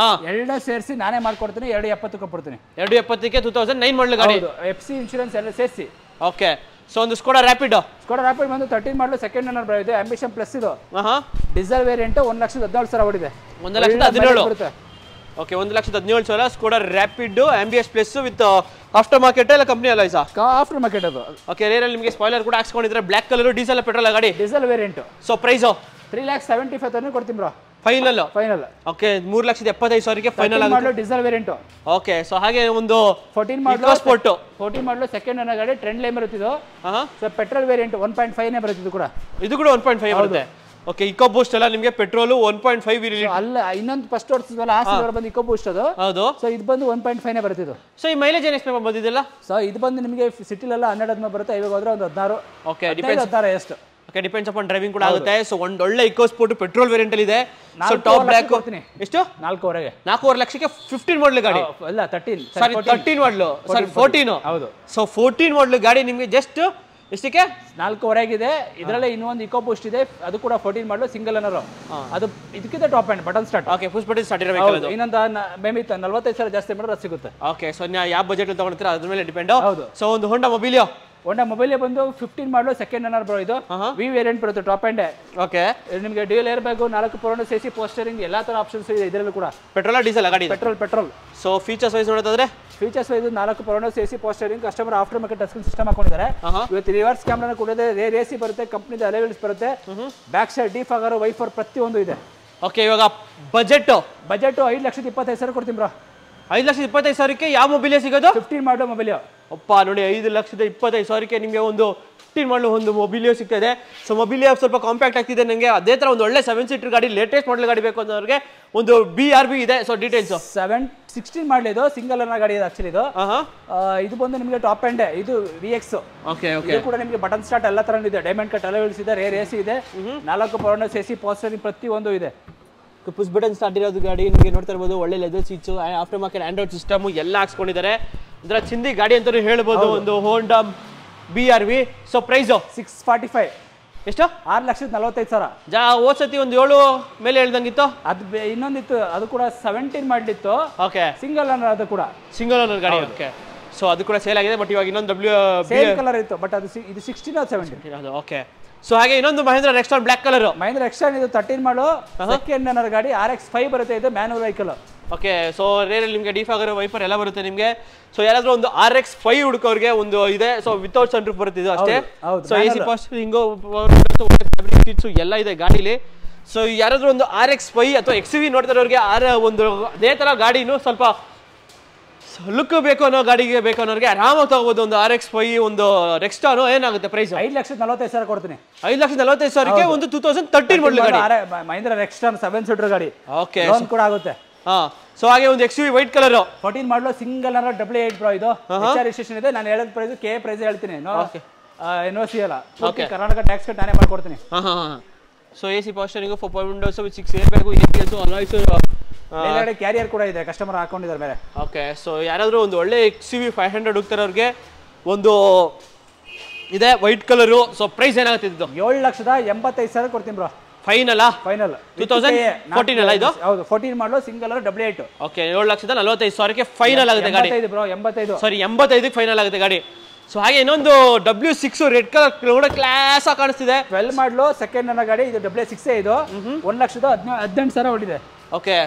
S1: ಎರಡೇ ಸೇರಿಸಿ ನಾನೇ ಮಾಡ್ಕೊಡ್ತೀನಿ. 270 ಕೊಡ್ತೀನಿ.
S2: 270ಕ್ಕೆ 2009 ಮಾಡಲ್ ಗಾಡಿ.
S1: FC ಇನ್ಶೂರೆನ್ಸ್ ಎಲ್ಲ ಸೇರಿಸಿ.
S2: ಓಕೆ ಸೊ ಒಂದು ಸ್ಕೋಡಾ ರ್ಯಾಪಿಡ್
S1: ಬಂದು 13 ಮಾಡಲು ಸೆಕೆಂಡ್ ಓನರ್ ಬರುತ್ತೆ. ಆಂಬಿಷನ್ ಪ್ಲಸ್ ಇದು ಡೀಸೆಲ್ ವೇರಿಯಂಟ್. 1,17,000 ಓಡಿದೆ.
S2: 1,17,000. Okay 1,17,000 Skoda rapid AMBS plus with after market ಎಲ್ಲ ಕಂಪನಿ ಅಲ್ಲ ಸಾ?
S1: ಆಫ್ಟರ್ ಮಾರ್ಕೆಟ್ ಅದು.
S2: ಓಕೆ ರೇರಲ್ಲಿ ನಿಮಗೆ ಸ್ಪಾಯ್ಲರ್ ಕೂಡ ಹಾಕ್ಸ್ಕೊಂಡಿದ್ರೆ. ಬ್ಲಾಕ್ ಕಲರ್ ಡೀಸೆಲ್ ಪೆಟ್ರೋಲ್ ಗಾಡಿ,
S1: ಡೀಸೆಲ್ ವೇರಿಯಂಟ್.
S2: ಸೊ ಪ್ರೈಸ್
S1: 3,75,000 ಕೊಡ್ತೀನಿ ಬ್ರೋ.
S2: ಫೈನಲ್ ಓಕೆ 3,75,000ಕ್ಕೆ ಫೈನಲ್
S1: ಆಗುತ್ತೆ. Diesel variant.
S2: ಓಕೆ ಸೊ ಹಾಗೆ ಒಂದು
S1: 14 ಮಾಡಲು ಸೆಕೆಂಡ್ ಓನರ್ ಗಾಡಿ. ಟ್ರೆಂಡ್ ಲೈನ್ ಬರುತ್ತೆ ಇದು. ಸೊ ಪೆಟ್ರೋಲ್ ವೇರಿಯಂಟ್ 1.5 ನೇ ಬರುತ್ತೆ ಇದು ಕೂಡ 1.5
S2: ಬರುತ್ತೆ. ಓಕೆ ಇಕೋ ಬೂಸ್ಟ್ ಎಲ್ಲ ನಿಮಗೆ ಪೆಟ್ರೋಲ್ 1.5
S1: ಅಲ್ಲ, ಇನ್ನೊಂದು ಫಸ್ಟ್ ಓಡಿಸಿದ್ವಲ್ಲ ಆ ಸಿಲ್ವರ್ ಬಂದು ಇಕೋ ಬೂಸ್ಟ್ ಅದು.
S2: ಹೌದು.
S1: ಸೊ ಇದು ಬಂದು 1.5 ನೇ ಬರುತ್ತೆ ಇದು.
S2: ಸೊ ಈ ಮೈಲೇಜ್ ಏನು ಎಷ್ಟು ಬಂದಿದೆಲ್ಲ?
S1: ಸೊ ಇದು ಬಂದು ನಿಮಗೆ ಸಿಟಿಲೆಲ್ಲ 12 ಬರುತ್ತೆ. ಇವಾಗ ಹೋದ್ರೆ ಒಂದು 16.
S2: ಓಕೆ ಡಿಪೆಂಡ್ಸ್
S1: 16 ಎಷ್ಟು.
S2: ಓಕೆ ಡಿಪೆಂಡ್ಸ್ ಅಪಾನ್ ಡ್ರೈವಿಂಗ್ ಕೂಡ ಆಗುತ್ತೆ. ಸೊ ಒಂದು ಒಳ್ಳೆ ಇಕೋ ಸ್ಪೋರ್ಟ್ ಪೆಟ್ರೋಲ್ ವೇರಿಯಂಟ್ ಅಲ್ಲಿ ಇದೆ. ಸೊ ಟಾಪ್ ಬ್ಲಾಕ್ ಕೊಡ್ತೀನಿ. ಎಷ್ಟು? 4.5 ಲಕ್ಷಕ್ಕೆ 15 ಮಾಡಲ್ ಗಾಡಿ
S1: ಅಲ್ಲ
S2: 13 ಮಾಡಲು ಸಾರಿ 14.
S1: ಹೌದು.
S2: ಸೊ 14 ಮಾಡಲ್ ಗಾಡಿ ನಿಮಗೆ ಜಸ್ಟ್ ಎಷ್ಟಕ್ಕೆ?
S1: 4.5 ಇದೆ. ಇದರಲ್ಲೇ ಇನ್ನೊಂದು ಇಕೋ ಬೂಸ್ಟ್ ಇದೆ, ಅದು ಕೂಡ 14 ಮಾಡಲು ಸಿಂಗಲ್ ಓನರ್. ಅದು ಇದಕ್ಕಿಂತ top end button start.
S2: Okay push button start ಇರಬೇಕು.
S1: ಇನ್ನೊಂದು ಮೇಬಿ 45,000 ಜಾಸ್ತಿ ಮಾಡಿದ್ರೆ ಸಿಗುತ್ತೆ.
S2: ಓಕೆ ಸೊ ನೀವು ಯಾವ ಬಜೆಟ್ ತಗೊಳ್ತೀರಾ ಅದ್ರ ಮೇಲೆ ಡಿಪೆಂಡ್. ಸೊ ಒಂದು ಹೋಂಡಾ ಮೊಬಿಲಿಯೋ
S1: ಬಂದು 15 ಮಾಡಲು ಸೆಕೆಂಡ್ ಓನರ್ ಬ್ರೋ. ಇದು ವಿ ವೇರಿಯಂಟ್ ಬರುತ್ತೆ, ಟಾಪ್ ಎಂಡ್.
S2: ಓಕೆ
S1: ನಿಮಗೆ dual air bag, 4 power AC posturing ಎಲ್ಲಾ ತರ ಆಪ್ಷನ್ಸ್ ಇದೆ ಇದರಲ್ಲೂ ಕೂಡ.
S2: ಪೆಟ್ರೋಲ್ ಡೀಸೆಲ್ ಗಾಡಿ?
S1: ಪೆಟ್ರೋಲ್.
S2: ಸೊ ಫೀಚರ್ಸ್ ವೈಸ್ ನೋಡೋದಾದ್ರೆ
S1: features wise 4 power AC posturing, customer after market touch screen system ಹಾಕೊಂಡಿದ್ದಾರೆ. ಇವತ್ತು ರಿವರ್ಸ್ ಕ್ಯಾಮೆರಾ ಕೂಡ ಇದೆ, ರೇರ್ AC ಬರುತ್ತೆ, ಕಂಪನಿದ ಅಲೈವಲ್ಸ್ ಬರುತ್ತೆ, ಬ್ಯಾಕ್ ಸೈಡ್ ಡಿಫಾಗರ್, ವೈಫರ್ ಪ್ರತಿಯೊಂದು ಇದೆ.
S2: ಓಕೆ ಇವಾಗ ಬಜೆಟ್
S1: 5,25,000 ಕೊಡ್ತೀನಿ ಬ್ರೋ.
S2: 5,25,000ಕ್ಕೆ ಯಾವ ಮೊಬೈಲ್ ಸಿಗೋದು?
S1: 15 ಮಾಡಲು ಮೊಬೈಲ್.
S2: ಅಪ್ಪ ನೋಡಿ 5,25,000ಕ್ಕೆ ನಿಮಗೆ ಒಂದು 15 ಮಾಡಲು ಒಂದು ಮೊಬಿಲಿಯೋ ಸಿಗ್ತದೆ. ಸೊ ಮೊಬಿಲಿಯೋ ಸ್ವಲ್ಪ ಕಾಂಪ್ಯಾಕ್ಟ್ ಆಗ್ತಿದೆ ನನಗೆ. ಅದೇ ತರ ಒಂದು ಒಳ್ಳೆ 7 ಸೀಟರ್ ಗಾಡಿ, ಲೇಟೆಸ್ಟ್ ಮಾಡಲ್ ಗಾಡಿ ಬೇಕು ಅನ್ನೋರಿಗೆ ಒಂದು BRB ಇದೆ. ಸೊ ಡೀಟೇಲ್ಸ್
S1: 16 ಮಾಡಲ್ ಇದು, ಸಿಂಗಲ್ ಓನರ್ ಗಾಡಿ ಇದೆ ಆಕ್ಚುಲಿ ಇದು. ಇದು ಬಂದು ನಿಮಗೆ ಟಾಪ್ ಎಂಡ್. ಇದು VX.
S2: ಓಕೆ
S1: ಇದು ಕೂಡ ನಿಮಗೆ ಬಟನ್ ಸ್ಟಾರ್ಟ್ ಎಲ್ಲ ತರ ಇದೆ, ಡೈಮಂಡ್ ಕಟ್ ಅಲೈವಲ್ಸ್ ಇದೆ, ರೇರ್ AC ಇದೆ, 4 ಪವರ್ AC ಪೋಸ್ಟರಿಂಗ್ ಪ್ರತಿಯೊಂದು ಇದೆ.
S2: ಪುಷ್ ಬಟನ್ ಸ್ಟಾರ್ಟ್ ಇರೋದು ಗಾಡಿ ನಿಮಗೆ ನೋಡ್ತಾ ಇರ್ಬೋದು. ಒಳ್ಳೆ leather seats, after market android system ಎಲ್ಲ ಹಾಕ್ಸ್ಕೊಂಡಿದ್ದಾರೆ. ಇದರ ಚಿಂದಿ ಗಾಡಿ ಅಂತಾನೂ ಹೇಳ್ಬೋದು, ಒಂದು ಹೋಂಡಾ BRV. So price
S1: 645.
S2: ಎಷ್ಟು?
S1: 6,45,000.
S2: ಹೋದ್ಸತಿ ಒಂದು 7 ಮೇಲೆ ಹೇಳ್ದಂಗಿತ್ತು.
S1: ಅದು ಇನ್ನೊಂದಿತ್ತು, ಅದು ಕೂಡ 17 ಮಾಡಲಿತ್ತು.
S2: ಓಕೆ
S1: ಸಿಂಗಲ್ ಓನರ್, ಅದು ಕೂಡ
S2: ಸಿಂಗಲ್ ಓನರ್ ಗಾಡಿ. ಓಕೆ ಸೊ ಅದು ಕೂಡ ಸೇಲ್ ಆಗಿದೆ. ಬಟ್ ಇವಾಗ ಇನ್ನೊಂದು
S1: ಸೇಮ್ ಕಲರ್ ಇತ್ತು, ಬಟ್ ಅದು ಇದು 16 or 17.
S2: ಓಕೆ ಸೊ ಹಾಗೆ ಇನ್ನೊಂದು ಮಹೇಂದ್ರ ನೆಕ್ಸ್ಟಾನ್ ಬ್ಲಾಕ್ ಕಲರ್.
S1: ಮಹೇಂದ್ರ ನೆಕ್ಸ್ಟಾನ್ ಇದು 13 ಮಾಡಲು ಸೆಕೆಂಡ್ ಓನರ್ ಗಾಡಿ, RX5 ಬರುತ್ತೆ. ಇದು ಮ್ಯಾನುವಲ್ ವೆಹಿಕಲ್.
S2: ಓಕೆ ಸೊ ರೇರಲ್ಲಿ ನಿಮಗೆ ಡಿಫಾಗರ್, ವೈಪರ್ ಎಲ್ಲ ಬರುತ್ತೆ ನಿಮಗೆ. ಸೊ ಯಾರಾದ್ರೂ ಒಂದು RX5 ಹುಡುಕೋರಿಗೆ ಒಂದು ಇದೆ. ಸೊ ವಿತೌಟ್ ಸನ್ ರೂಫ್ ಬರುತ್ತೆ ಇದು ಅಷ್ಟೇ. ಸೊ AC ಪಾಸ್ಟಿಂಗ್ ಸೀಟ್ಸ್ ಎಲ್ಲ ಇದೆ ಗಾಡಿಲಿ. ಸೊ ಯಾರಾದ್ರೂ ಒಂದು RX5 ಅಥವಾ XUV ನೋಡ್ತಾರವ್ರಿಗೆ ಒಂದು ಅದೇ ತರ ಗಾಡಿನೂ ಸ್ವಲ್ಪ ಲುಕ್ ಬೇಕು ಅನ್ನೋ ಗಾಡಿಗೆ ಬೇಕು ಅನ್ನೋರಿಗೆ ಆರಾಮಾಗಿ ತಗೋಬಹುದು. ಒಂದು RX5, ಒಂದು ನೆಕ್ಸ್ಟಾನ್ ಏನಾಗುತ್ತೆ ಪ್ರೈಸ್?
S1: 5,45,000 ಕೊಡ್ತೀನಿ.
S2: 5,45,000ಕ್ಕೆ ಒಂದು 2013 ಮಾಡಲ್ ಗಾಡಿ,
S1: ಮಹೇಂದ್ರ ನೆಕ್ಸ್ಟಾನ್ 7 ಸೀಟರ್ ಗಾಡಿ.
S2: ಓಕೆ
S1: ಲೋನ್ ಕೂಡ ಆಗುತ್ತೆ.
S2: ಸೊ ಹಾಗೆ ಒಂದು XUV ವೈಟ್ ಕಲರ್
S1: 14 ಮಾಡಲು ಸಿಂಗಲ್ ಓನರ್ 88 ಬ್ರೋ. ಇದು ರಿಜಿಸ್ಟ್ರೇಷನ್ ಇದೆ. ನಾನು ಹೇಳಿದ ಪ್ರೈಸ್ KA ಪ್ರೈಸ್ ಹೇಳ್ತೀನಿ. NOC ಅಲ್ಲ, ಕರ್ನಾಟಕ ಟ್ಯಾಕ್ಸ್ ಕಟ್ ನಾನೇ ಮಾಡ್ಕೊಡ್ತೀನಿ.
S2: So AC ಪಾಸ್ಟರಿಂಗ್, 4 windows with 6 air bag, ABS, alloys,
S1: carrier ಕೂಡ ಇದೆ, ಕಸ್ಟಮರ್ ಹಾಕೊಂಡಿದ್ದಾರೆ ಮೇಲೆ.
S2: ಓಕೆ ಸೊ ಯಾರಾದ್ರೂ ಒಂದು ಒಳ್ಳೆ XUV 500 ಹೋಗ್ತಾರವ್ರಿಗೆ ಒಂದು ಇದೆ ವೈಟ್ ಕಲರು. ಸೊ ಪ್ರೈಸ್ ಏನಾಗುತ್ತೆ ಇದು?
S1: 7,85,000 ಕೊಡ್ತೀನಿ ಬ್ರೋ.
S2: ಫೈನಲ್ 2014 ಅಲ್ಲ ಇದು?
S1: ಹೌದು 14 ಮಾಡಲು ಸಿಂಗಲ್ ಡಬಲ್ 8.
S2: ಓಕೆ 7,45,000ಕ್ಕೆ ಫೈನಲ್ ಆಗುತ್ತೆ ಗಾಡಿ.
S1: 85 ಬ್ರೋ 85.
S2: ಸಾರಿ 85ಕ್ಕೆ ಫೈನಲ್ ಆಗುತ್ತೆ ಗಾಡಿ. ಸೊ ಹಾಗೆ ಇನ್ನೊಂದು W6 ರೆಡ್ ಕಲರ್ ಕೂಡ ಕ್ಲಾಸ್ ಆಗಿ ಕಾಣಿಸ್ತಿದೆ.
S1: 12 ಮಾಡಲು ಸೆಕೆಂಡ್ ನನ್ನ ಗಾಡಿ ಇದು W6 ಇದು 1,18,000 ಹೊಡಿದೆ.
S2: ಓಕೆ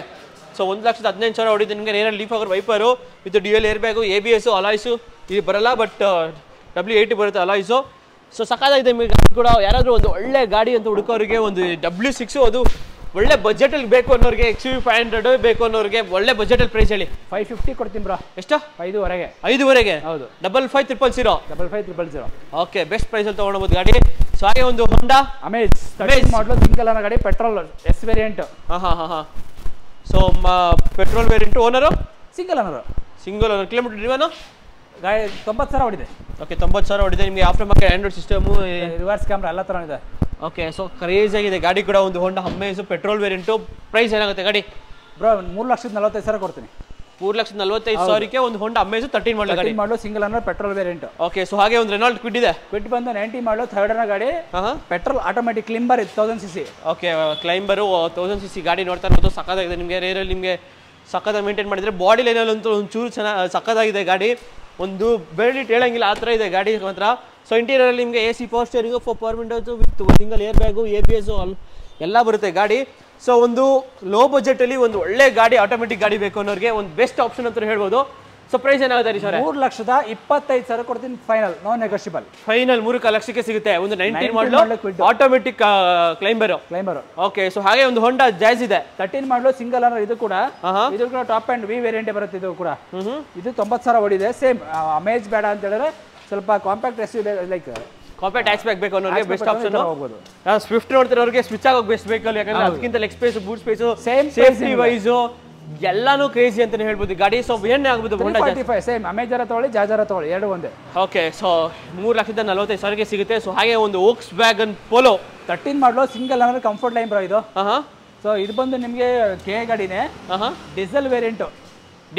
S2: ಸೊ 1,18,000 ಹೊಡಿದೆ ನಿಮಗೆ. ನೇರ ಲೀಫ್ ಆಗರ್ wiper with dual air bag, ABS, alloys ಇದು ಬರಲ್ಲ, ಬಟ್ W80 ಬರುತ್ತೆ ಅಲಾಯ್ಸು. ಸೊ ಸಕಾಲಾಗಿದೆ ನಿಮಗೆ ಕೂಡ. ಯಾರಾದರೂ ಒಂದು ಒಳ್ಳೆ ಗಾಡಿ ಅಂತ ಹುಡುಕೋರಿಗೆ ಒಂದು W6 ಅದು ಒಳ್ಳೆ ಬಜೆಟಲ್ಲಿ ಬೇಕು ಅನ್ನೋರಿಗೆ, XUV500 ಬೇಕು ಅನ್ನೋರಿಗೆ ಒಳ್ಳೆ ಬಜೆಟಲ್ಲಿ ಪ್ರೈಸ್ ಹೇಳಿ.
S1: 550 ಕೊಡ್ತೀನಿ ಬ್ರೋ.
S2: ಎಷ್ಟು? 5,500. ಹೌದು 55,000.
S1: 55,000.
S2: ಓಕೆ ಬೆಸ್ಟ್ ಪ್ರೈಸಲ್ಲಿ ತೊಗೊಂಡ್ಬೋದು ಗಾಡಿ. ಸೊ ಹಾಗೆ ಒಂದು ಹೊಂಡಾ
S1: ಅಮೇಜ್ ಮಾಡಲು ಸಿಂಗಲ್ ಅನ್ನೋ ಗಾಡಿ ಪೆಟ್ರೋಲ್ ಎಸ್ ವೇರಿಯಂಟ್.
S2: ಹಾಂ. So petrol variant. Owner
S1: single ಅನ್ನೋರು.
S2: Single owner. ಕಿಲೋಮೀಟರ್ ಡ್ರಿವನು
S1: ಗಾಡಿ 90,000 ಹೊಡಿದೆ.
S2: ಓಕೆ 90,000 ಹೊಡಿದೆ. ನಿಮಗೆ after market Android system,
S1: reverse camera ಎಲ್ಲ ಥರ ಇದೆ.
S2: ಓಕೆ ಸೊ ಕ್ರೇಜ್ ಆಗಿದೆ ಗಾಡಿ ಕೂಡ. ಒಂದು ಹೊಂಡಾ ಅಮೇಜ್ ಪೆಟ್ರೋಲ್ ವೇರಿಯಂಟು. ಪ್ರೈಸ್ ಏನಾಗುತ್ತೆ ಗಾಡಿ?
S1: ಬ್ರೋ 3,45,000 ಕೊಡ್ತೀನಿ.
S2: 3,45,000ಕ್ಕೆ ಒಂದು ಹೊಂಡಾ ಅಮೇಜ್ 13 ಮಾಡಲು
S1: ಸಿಂಗಲ್ ಅನ್ನೋ ಪೆಟ್ರೋಲ್ ವೇರಿಯಂಟ್.
S2: ಓಕೆ ಸೊ ಹಾಗೆ ಒಂದು ರೆನಾಲ್ಟ್ ಕ್ವಿಡ್ ಇದೆ.
S1: ಕ್ವಿಡ್ ಬಂದು 90 ಮಾಡಲು ಥರ್ಡ್ ಅನ್ನೋ ಗಾಡಿ. Petrol automatic climber 1000cc.
S2: Okay climber 1000cc ಗಾಡಿ ನೋಡ್ತಾ ಇರೋದು ಸಕ್ಕತ್ತಾಗಿದೆ. ನಿಮಗೆ ರೇರಲ್ಲಿ ನಿಮಗೆ ಸಕ್ಕತ್ತಾಗಿ ಮೇಂಟೈನ್ ಮಾಡಿದರೆ ಬಾಡಿ ಲೈನಲ್ಲಂತೂ ಒಂಚೂರು ಚೆನ್ನಾಗಿ ಸಕ್ಕತ್ತಾಗಿದೆ ಗಾಡಿ. ಒಂದು ಬೆರಳಿಟ್ಟು ಹೇಳಂಗಿಲ್ಲ ಆ ಥರ ಇದೆ ಗಾಡಿ ಮಾತ್ರ. ಸೊ ಇಂಟೀರಿಯರಲ್ಲಿ ನಿಮಗೆ AC, power steering, 4 power windows with single air bag, ABS ಎಲ್ಲ ಬರುತ್ತೆ ಗಾಡಿ. ಸೊ ಒಂದು ಲೋ ಬಜೆಟಲ್ಲಿ ಒಂದು ಒಳ್ಳೆ ಗಾಡಿ, ಆಟೋಮೆಟಿಕ್ ಗಾಡಿ ಬೇಕು ಅನ್ನೋರಿಗೆ ಒಂದು ಬೆಸ್ಟ್ ಆಪ್ಷನ್ ಅಂತ ಹೇಳ್ಬೋದು. ಸೊ ಪ್ರೈಸ್ ಏನಾಗುತ್ತೆ ರೀ ಸರ್?
S1: 3,25,000 ಕೊಡ್ತೀನಿ ಫೈನಲ್, ನೋ ನೆಗೋಷಿಯಬಲ್.
S2: ಫೈನಲ್ 3 ಲಕ್ಷಕ್ಕೆ ಸಿಗುತ್ತೆ. ಒಂದು 19 ಮಾಡಲು ಆಟೋಮೆಟಿಕ್ ಕ್ಲೈಂಬರ್. ಓಕೆ ಸೊ ಹಾಗೆ ಒಂದು ಹೊಂಡಾ ಜಾಯ್ಸ್ ಇದೆ. 13 ಮಾಡಲು ಸಿಂಗಲ್ ಅನ್ನೋ ಇದು ಕೂಡ ಟಾಪ್ ಅಂಡ್ V ವೇರಿಯಂಟ್ ಬರುತ್ತೆ. ಇದು ಕೂಡ ಇದು 90,000 ಹೊಡಿದೆ. ಸೇಮ್ ಅಮೇಜ್ ಬೇಡ ಅಂತ ಹೇಳಿದ್ರೆ ಸ್ವಲ್ಪ compact SUV like compact hatch back ಬೇಕು ಅನ್ನೋರಿಗೆ ಬೆಸ್ಟ್ ಆಪ್ಷನ್ ಹೋಗ್ಬೋದು. ಸ್ವಿಫ್ಟ್ ನೋಡ್ತಿರೋರಿಗೆ ಸ್ವಿಚ್ ಆಗೋಗಿ ಬೆಸ್ಟ್ ಬೇಕಲ್ಲ, ಯಾಕಂದ್ರೆ ಅದಕ್ಕಿಂತ leg space, boot space, safety wise ಎಲ್ಲಾನು ಕ್ರೇಜಿ ಅಂತಾನೆ ಹೇಳ್ಬೋದು ಗಾಡಿ. ಸೊ ಏನೇ ಆಗ್ಬೋದು ಹೊಂಡಾ
S1: 345 ಸೇಮ್ ಅಮೇಜರ ತಗೊಳ್ಳಿ, ಜಾಜರ ತಗೊಳ್ಳಿ, ಎರಡು ಒಂದೇ.
S2: ಓಕೆ ಸೊ 3,45,000ಗೆ ಸಿಗುತ್ತೆ. ಸೊ ಹಾಗೆ ಒಂದು Volks wagon polo
S1: 13 model single ಅಂದ್ರೆ ಕಂಫರ್ಟ್ ಲೈನ್ ಬ್ರೋ ಇದು. ಸೊ ಇದು ಬಂದು ನಿಮಗೆ ಕೆ ಗಾಡಿನೇ, ಡೀಸೆಲ್ ವೇರಿಯಂಟ್.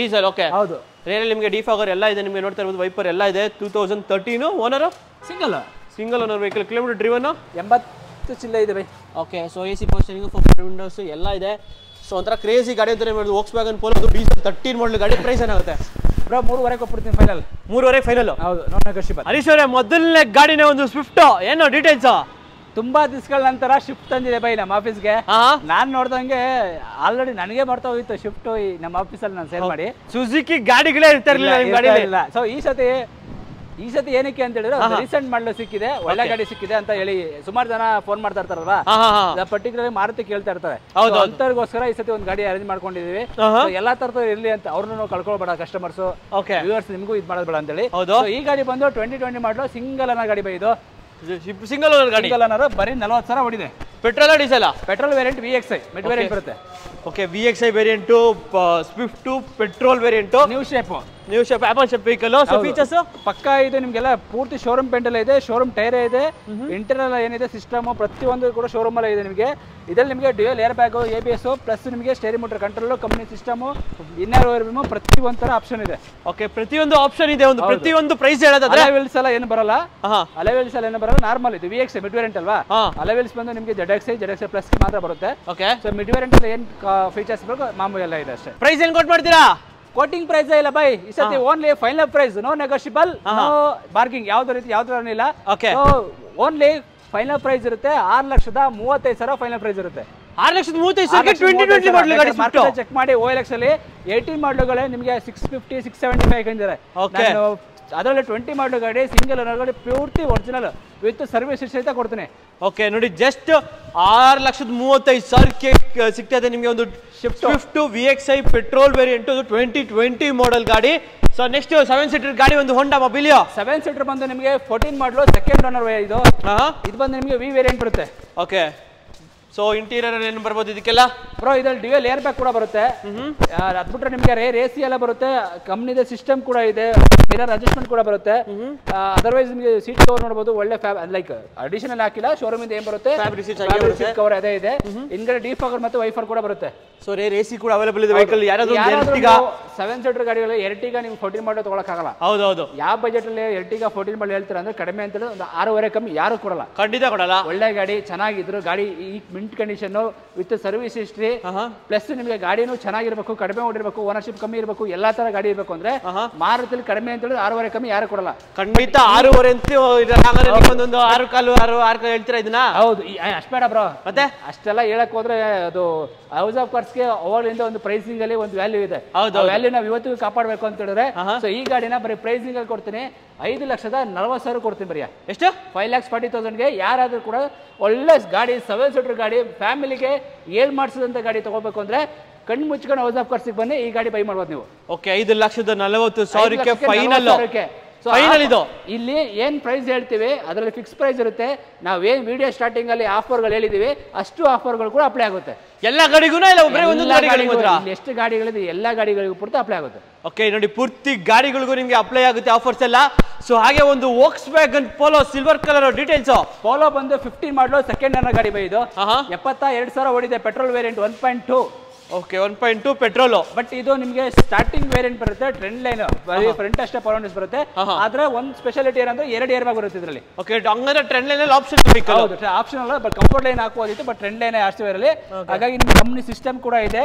S2: ಡೀಸೆಲ್ ಓಕೆ
S1: ಹೌದು.
S2: ರೇರಲ್ಲಿ ನಿಮಗೆ ಡಿಫಾಗರ್ ಎಲ್ಲ ಇದೆ, ನಿಮಗೆ ನೋಡ್ತಾ ಇರ್ಬೋದು. ವೈಪರ್ ಎಲ್ಲ ಇದೆ. 2013 owner single owner vehicle. Kilometre driven 80 ಚಿಲ್ಲ ಇದೆ by. Okay so AC, power steering, 4 power Windows ಎಲ್ಲ ಇದೆ. ಸೊ ಒಂಥರ ಕ್ರೇಜಿ ಗಾಡಿ ಅಂತಾನೆ ಹೇಳ್ಬೋದು. ವೋಕ್ಸ್ ವ್ಯಾಗನ್ ಪೋಲೋ ಡೀಸೆಲ್ 13 ಮಾಡಲ್ ಗಾಡಿ. ಪ್ರೈಸ್ ಏನಾಗುತ್ತೆ
S1: ಬ್ರೋ? 3,500 ಕೊಡ್ತೀನಿ ಫೈನಲ್.
S2: 3,500 ಫೈನಲ್.
S1: ಹೌದು, ನೋ ನೆಗೋಷಿಯಬಲ್.
S2: ಹರೀಶ್ ಅವರೇ, ಮೊದಲನೇ ಗಾಡಿನೇ ಒಂದು ಸ್ವಿಫ್ಟ್, ಏನೋ ಡೀಟೇಲ್ಸ್?
S1: ತುಂಬಾ ದಿವಸಗಳ ನಂತರ ಶಿಫ್ಟ್ ತಂದಿದೆ ಬೈ ನಮ್ಮ ಆಫೀಸ್ಗೆ. ನಾನ್ ನೋಡ್ದಂಗೆ ಆಲ್ರೆಡಿ ನನಗೆ ಬರ್ತಾ ಹೋಗಿತ್ತು ಶಿಫ್ಟ್ ನಮ್ಮ ಆಫೀಸಲ್ಲಿ ನಾನು ಸೇಲ್ ಮಾಡಿ.
S2: ಸುಜುಕಿ ಗಾಡಿಗಳೇ ಇರ್ತಿರ್ಲಿಲ್ಲ.
S1: ಸೊ ಈ ಸತಿ ಏನಕ್ಕೆ ಅಂತ ಹೇಳಿದ್ರೆ ರೀಸೆಂಟ್ ಮಾಡಲು ಸಿಕ್ಕಿದೆ, ಒಳ್ಳೆ ಗಾಡಿ ಸಿಕ್ಕಿದೆ ಅಂತ ಹೇಳಿ ಸುಮಾರು ಜನ ಫೋನ್ ಮಾಡ್ತಾ ಇರ್ತಾರಲ್ವಾ, ಪರ್ಟಿಕ್ಯುಲರ್ ಮಾರುತಿ ಕೇಳ್ತಾ ಇರ್ತಾರೆ. ಅಂತರ್ಗೋಸ್ಕರ ಈ ಸತಿ ಒಂದು ಗಾಡಿ ಅರೇಂಜ್ ಮಾಡ್ಕೊಂಡಿದೀವಿ. ಎಲ್ಲಾ ತರದ ಇರ್ಲಿ ಅಂತ ಅವ್ರನ್ನು ಕಳ್ಕೊಳ್ಬೇಡ ಕಸ್ಟಮರ್ಸ್, ವ್ಯೂವರ್ಸ್ ನಿಮಗೂ ಇದು ಮಾಡೋದ್ ಬೇಡ ಅಂತ ಹೇಳಿ. ಈ ಗಾಡಿ ಬಂದು 2020 ಮಾಡಲು ಸಿಂಗಲ್ ಅನ್ನೋ ಗಾಡಿ ಬೈ. ಇದು
S2: ಸಿಂಗಲ್ ಓನರ್ ಗಾಡಿ.
S1: ಸಿಂಗಲ್ ಅನ್ನೋ ಬರೀ 40,000 ಹೊಡಿದೆ.
S2: Petrol diesel?
S1: Petrol variant VXI mid variant ಬರುತ್ತೆ.
S2: Okay VXI variant, swift petrol variant, new shape apple shape vehicle. So features
S1: ಪಕ್ಕಾ ಇದೆ ನಿಮ್ಗೆಲ್ಲ. ಪೂರ್ತಿ ಶೋರೂಮ್ ಪೇಂಟ್ ಎಲ್ಲ ಇದೆ, ಶೋರೂಮ್ ಟೈರ್ ಇದೆ, ಇಂಟರ್ನಲ್ ಏನಿದೆ ಸಿಸ್ಟಮ್ ಪ್ರತಿಯೊಂದು ಕೂಡ ಶೋರೂಮ್ ಅಲ್ಲೇ ಇದೆ ನಿಮಗೆ. ಇದರಲ್ಲಿ ನಿಮಗೆ dual air bag, ABS plus ನಿಮಗೆ steering motor control, company system, inner over ವಿಮೋ ಪ್ರತಿಯೊಂದು ತರ ಆಪ್ಷನ್ ಇದೆ.
S2: ಓಕೆ ಪ್ರತಿಯೊಂದು ಆಪ್ಷನ್ ಇದೆ. ಒಂದು ಪ್ರತಿಯೊಂದು ಪ್ರೈಸ್ ಹೇಳೋದಾದ್ರೆ
S1: ಅಲೈವೆಲ್ಸ್ ಎಲ್ಲ ಏನು ಬರಲ್ಲ. ಅಲೈವೆಲ್ಸ್ ಎಲ್ಲ ಏನು ಬರಲ್ಲ, ನಾರ್ಮಲ್ ಇದು VXI ಮಿಡ್ ವೇರಿಯಂಟ್ ಅಲ್ವಾ. ಅಲೈವೆಲ್ಸ್ ಬಂದು ನಿಮಗೆ ZXI ಪ್ಲಸ್ ಮಾತ್ರ ಬರುತ್ತೆ. ಓಕೆ ಸೊ ಮಿಡ್ ವೇರಿಯಂಟ್ ಅಲ್ಲಿ ಏನು ಫೀಚರ್ಸ್ ಬೇಕು ಮಾಮೂಲಿ ಎಲ್ಲ ಇದೆ ಅಷ್ಟೇ.
S2: ಪ್ರೈಸ್ ಏನು ಕೊಟ್ಟು ಮಾಡ್ತೀರಾ?
S1: ಕೋಟಿಂಗ್ ಪ್ರೈಸ್ ಇಲ್ಲ ಬೈ ಈ ಸತಿ, only final price, no negotiable, no bargaining, ಯಾವ್ದು ರೀತಿ ಯಾವ ತರ ಇಲ್ಲ. ಓನ್ಲಿ ಫೈನಲ್ ಪ್ರೈಸ್ ಇರುತ್ತೆ. 6,35,000 ಫೈನಲ್ ಪ್ರೈಸ್ ಇರುತ್ತೆ.
S2: 6,35,000 ಮಾಡಲ್ ಗಾಡಿ
S1: ಚೆಕ್ ಮಾಡಿ. OLX ಅಲ್ಲಿ 18 ಮಾಡಲ್ಗಳೇ ನಿಮಗೆ 650, 675 ಹಾಕಿದ್ದಾರೆ. ಅದರಲ್ಲಿ 20 ಮಾಡಲ್ ಗಾಡಿ ಸಿಂಗಲ್ ಓನರ್ ಗಾಡಿ ಪೂರ್ತಿ ಒರಿಜಿನಲ್ ವಿತ್ ಸರ್ವಿಸ್ ಸಹಿತ ಕೊಡ್ತೀನಿ.
S2: ಓಕೆ ನೋಡಿ, ಜಸ್ಟ್ 6,35,000ಕ್ಕೆ ಸಿಗ್ತದೆ ನಿಮಗೆ ಒಂದು Swift VXI petrol variant, 2020 model ಗಾಡಿ. ಸೊ ನೆಕ್ಸ್ಟ್ 7 ಸೀಟರ್ ಗಾಡಿ, ಒಂದು ಹೋಂಡಾ ಮೊಬಿಲಿಯೋ
S1: 7 ಸೀಟರ್ ಬಂದು ನಿಮಗೆ 14 ಮಾಡಲು ಸೆಕೆಂಡ್ ಓನರ್ ಇದು. ಇದು ಬಂದು ನಿಮಗೆ V ವೇರಿಯಂಟ್ ಬರುತ್ತೆ.
S2: ಓಕೆ ಸೊ ಇಂಟೀರಿಯರ್ ಏನು ಬರ್ಬೋದು ಇದಕ್ಕೆಲ್ಲ
S1: ಬ್ರೋ ಇದ್ರಲ್ಲಿ ಡ್ಯುಯಲ್ ಏರ್ ಬ್ಯಾಗ್ ಕೂಡ ಬರುತ್ತೆ. ಅದ್ಬಿಟ್ರೆ ನಿಮಗೆ ರೇರ್ ಎಸಿ ಎಲ್ಲ ಬರುತ್ತೆ, ಕಂಪ್ನಿದ ಸಿಸ್ಟಮ್ ಕೂಡ ಇದೆ, ಮಿರರ್ ಅಡ್ಜಸ್ಟ್ಮೆಂಟ್ ಕೂಡ ಬರುತ್ತೆ. ಅದರ್ವೈಸ್ ನಿಮಗೆ ಸೀಟ್ ಕವರ್ ನೋಡಬಹುದು, ಒಳ್ಳೆ ಲೈಕ್ ಅಡಿಷನಲ್ ಹಾಕಿಲ್ಲ, ಶೋರೂಮ್ ಇಂದ ಏನ್ ಬರುತ್ತೆ ಸೀಟ್ ಕವರ್ ಅದೇ ಇದೆ. ಹಿಂದ್ಗಡೆ ಡಿಫಾಗರ್ ಮತ್ತು ವೈಫರ್ ಕೂಡ ಬರುತ್ತೆ.
S2: ಸೊ ರೇರ್ ಎಸಿ ಕೂಡ ಅವೈಲೇಬಲ್ ಇದೆ. ವೆಹಿಕಲ್ ಯಾರಾದ್ರೂ
S1: 7 ಸೀಟರ್ ಗಾಡಿಗಳು ಎರ್ಟಿಗಾ ನೀವು 14 ಮಾಡಲ್ ತಗೊಳಕ್ಕಾಗಲ್ಲ.
S2: ಹೌದೌದು.
S1: ಯಾವ ಬಜೆಟ್ ಅಲ್ಲಿ ಎರ್ಟಿಗಾ 14 ಮಾಡಲ್ ಹೇಳ್ತೀರಾ ಅಂದ್ರೆ ಕಡಿಮೆ ಅಂತ ಒಂದು 6.5 ಕಮ್ಮಿ ಯಾರು ಕೊಡಲ್ಲ,
S2: ಖಂಡಿತ ಕೊಡಲ್ಲ.
S1: ಒಳ್ಳೆ ಗಾಡಿ, ಚೆನ್ನಾಗಿದ್ರು ಗಾಡಿ ಈ mint condition with service history plus ನಿಮಗೆ ಗಾಡಿನೂ ಚೆನ್ನಾಗಿರ್ಬೇಕು, ಕಡಿಮೆ ಓಡಿರ್ಬೇಕು, ಓನರ್ಶಿಪ್ ಕಮ್ಮಿ ಇರಬೇಕು, ಎಲ್ಲಾ ತರ ಗಾಡಿ ಇರಬೇಕು ಅಂದ್ರೆ ಮಾರುತಿಯಲ್ಲಿ ಕಡಿಮೆ ಅಂತ ಹೇಳಿದ್ರೆ 6.5 ಕಮ್ಮಿ ಯಾರು ಕೊಡಲ್ಲ.
S2: ಖಂಡಿತ 6.5 ಅಂತ ಒಂದೊಂದು 6 ಕಾಲು ಹೇಳ್ತೀರಾ ಇದನ್ನ?
S1: ಹೌದು, ಅಷ್ಟ್ ಬೇಡ ಬ್ರೋ.
S2: ಮತ್ತೆ
S1: ಅಷ್ಟೆಲ್ಲ ಹೇಳಕ್ ಹೋದ್ರೆ ಅದು ಹೌಸ್ ಆಫ್ ಕಾರ್ಸ್ಗೆ ಅವಾಗಲಿಂದ ಒಂದು ಪ್ರೈಸಿಂಗ್ ಅಲ್ಲಿ ಒಂದು ವ್ಯಾಲ್ಯೂ ಇದೆ. ವ್ಯಾಲ್ಯೂ ನಾವು ಇವತ್ತಿಗೂ ಕಾಪಾಡಬೇಕು ಅಂತ ಹೇಳಿದ್ರೆ ಸೊ ಈ ಗಾಡಿನ ಬರೀ ಪ್ರೈಸಿಂಗ್ ಅಲ್ಲಿ ಕೊಡ್ತೀನಿ 5,40,000 ಕೊಡ್ತೀನಿ. ಬರೀ ಎಷ್ಟು? 5,40,000ಗೆ ಯಾರಾದ್ರೂ ಕೂಡ ಒಳ್ಳೆ ಗಾಡಿ 7 ಸೀಟರ್ ಗಾಡಿ ಫ್ಯಾಮಿಲಿಗೆ ಏಳ್ ಮಾಡಿಸಿದಂತ ಗಾಡಿ ತಗೋಬೇಕು ಅಂದ್ರೆ ಕಣ್ಣು ಮುಚ್ಕೊಂಡು ಹೌಸ್ ಆಫ್ ಕಾರ್ಸ್ಗೆ ಬನ್ನಿ, ಈ ಗಾಡಿ ಬೈ ಮಾಡ್ಬೋದು ನೀವು.
S2: Okay, 5,40,000 final. ಫೈನಲ್ ಇದು.
S1: ಇಲ್ಲಿ ಏನ್ ಪ್ರೈಸ್ ಹೇಳ್ತೀವಿ ಅದರಲ್ಲಿ ಫಿಕ್ಸ್ ಪ್ರೈಸ್ ಇರುತ್ತೆ. ನಾವೇನ್ ವಿಡಿಯೋ ಸ್ಟಾರ್ಟಿಂಗ್ ಅಲ್ಲಿ ಆಫರ್ಗಳು ಹೇಳಿದೀವಿ ಅಷ್ಟು ಆಫರ್ಗಳು ಕೂಡ ಅಪ್ಲೈ ಆಗುತ್ತೆ
S2: ಎಲ್ಲ ಗಾಡಿಗೂ.
S1: ಎಷ್ಟು ಗಾಡಿಗಳಿದೆ ಎಲ್ಲಾ ಗಾಡಿಗಳಿಗೂ ಪೂರ್ತಿ ಅಪ್ಲೈ ಆಗುತ್ತೆ.
S2: ಓಕೆ ನೋಡಿ, ಪೂರ್ತಿ ಗಾಡಿಗಳಿಗೂ ನಿಮ್ಗೆ ಅಪ್ಲೈ ಆಗುತ್ತೆ ಆಫರ್ಸ್ ಎಲ್ಲ. ಸೊ ಹಾಗೆ ಒಂದು Volkswagen polo silver colour details.
S1: Polo ಬಂದು 15 ಮಾಡಲು ಸೆಕೆಂಡ್ ಹ್ಯಾಂಡ್ ಗಾಡಿ ಬೈ ಇದು. 72,000 ಓಡಿದೆ, petrol variant 1.2.
S2: Okay, 1.2 petrol.
S1: But ಇದು ನಿಮಗೆ ಸ್ಟಾರ್ಟಿಂಗ್ ವೇರಿಯಂಟ್ ಬರುತ್ತೆ, ಟ್ರೆಂಡ್ ಲೈನ್ ಫ್ರಂಟ್ ಅಷ್ಟೇ ಪವರ್ ವಿಂಡೋಸ್ ಬರುತ್ತೆ. ಆದ್ರೆ ಒಂದು ಸ್ಪೆಷಾಲಿಟಿ ಏನಂದ್ರೆ 2 ಏರ್ ಬ್ಯಾಗ್ ಬರುತ್ತೆ ಇದರಲ್ಲಿ.
S2: ಓಕೆ, ಹಂಗಂದ್ರೆ ಟ್ರೆಂಡ್ ಲೈನ್ ಅಲ್ಲಿ ಆಪ್ಷನ್
S1: ಹೌದು, ಆಪ್ಷನ್ ಅಲ್ಲ, ಬಟ್ ಕಂಫರ್ಟ್ ಲೈನ್ ಹಾಕೋದಿತ್ತು, ಬಟ್ ಟ್ರೆಂಡ್ ಲೈನ್ ಜಾಸ್ತಿ ಇರಲಿ. ಹಾಗಾಗಿ ನಿಮ್ಗೆ ಕಂಪ್ನಿ ಸಿಸ್ಟಮ್ ಕೂಡ ಇದೆ.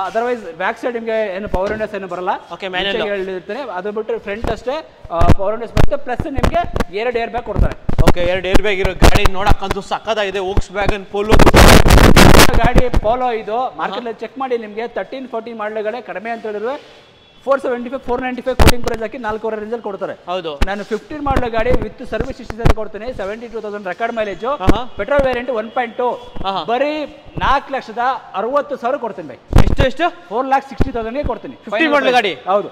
S1: ಅದರ್ವೈಸ್ ಬ್ಯಾಕ್ ಸೈಡ್ ನಿಮಗೆ ಏನು ಪವರ್ ವಿಂಡೋಸ್ ಏನು ಬರಲ್ಲ.
S2: ಓಕೆ, ಮ್ಯಾನ್ಯುಯಲ್
S1: ಹೇಳಿರ್ತಾನೆ. ಅದು ಬಿಟ್ಟು ಫ್ರಂಟ್ ಅಷ್ಟೇ ಪವರ್ ವಿಂಡೋಸ್ ಬರುತ್ತೆ, ಪ್ಲಸ್ ನಿಮಗೆ 2 ಏರ್ ಬ್ಯಾಗ್ ಕೊಡ್ತಾರೆ.
S2: ಓಕೆ, 2 ಏರ್ ಬ್ಯಾಗ್ ಇರೋ ಗಾಡಿ ನೋಡಕ್ಕಂತೂ ಸಕ್ಕತ್ತಾಗಿದೆ. ವೋಕ್ಸ್ವ್ಯಾಗನ್ ಪೋಲೋ
S1: ಗಾಡಿ ಪೋಲೋ ಇದು ಮಾರ್ಕೆಟ್ ಅಲ್ಲಿ ಚೆಕ್ ಮಾಡಿ ನಿಮಗೆ 13-14 ಮಾಡಲ್ಗಳೇ ಕಡಿಮೆ ಅಂತ ಹೇಳಿದ್ರೆ 475 495 ಕೋಟಿಂಗ್ ಪ್ರೈಸ್ ಹಾಕಿ 4.5 ರೇಂಜಲ್ಲಿ ಕೊಡ್ತಾರೆ.
S2: ಹೌದು, ನಾನು
S1: 15 ಮಾಡಲ್ ಗಾಡಿ ವಿತ್ ಸರ್ವಿಸ್ ಹಿಸ್ಟರಿ ಕೊಡ್ತೀನಿ. 72,000 ರೆಕಾರ್ಡ್ ಮೈಲೇಜ್, ಪೆಟ್ರೋಲ್ ವೇರಿಯಂಟ್ 1.2, ಬರೀ 4,60,000 ಕೊಡ್ತೀನಿ ಬೈ.
S2: ಎಷ್ಟು?
S1: 4,60,000 ಕೊಡ್ತೀನಿ.
S2: 15 ಮಾಡಲ್ ಗಾಡಿ.
S1: ಹೌದು,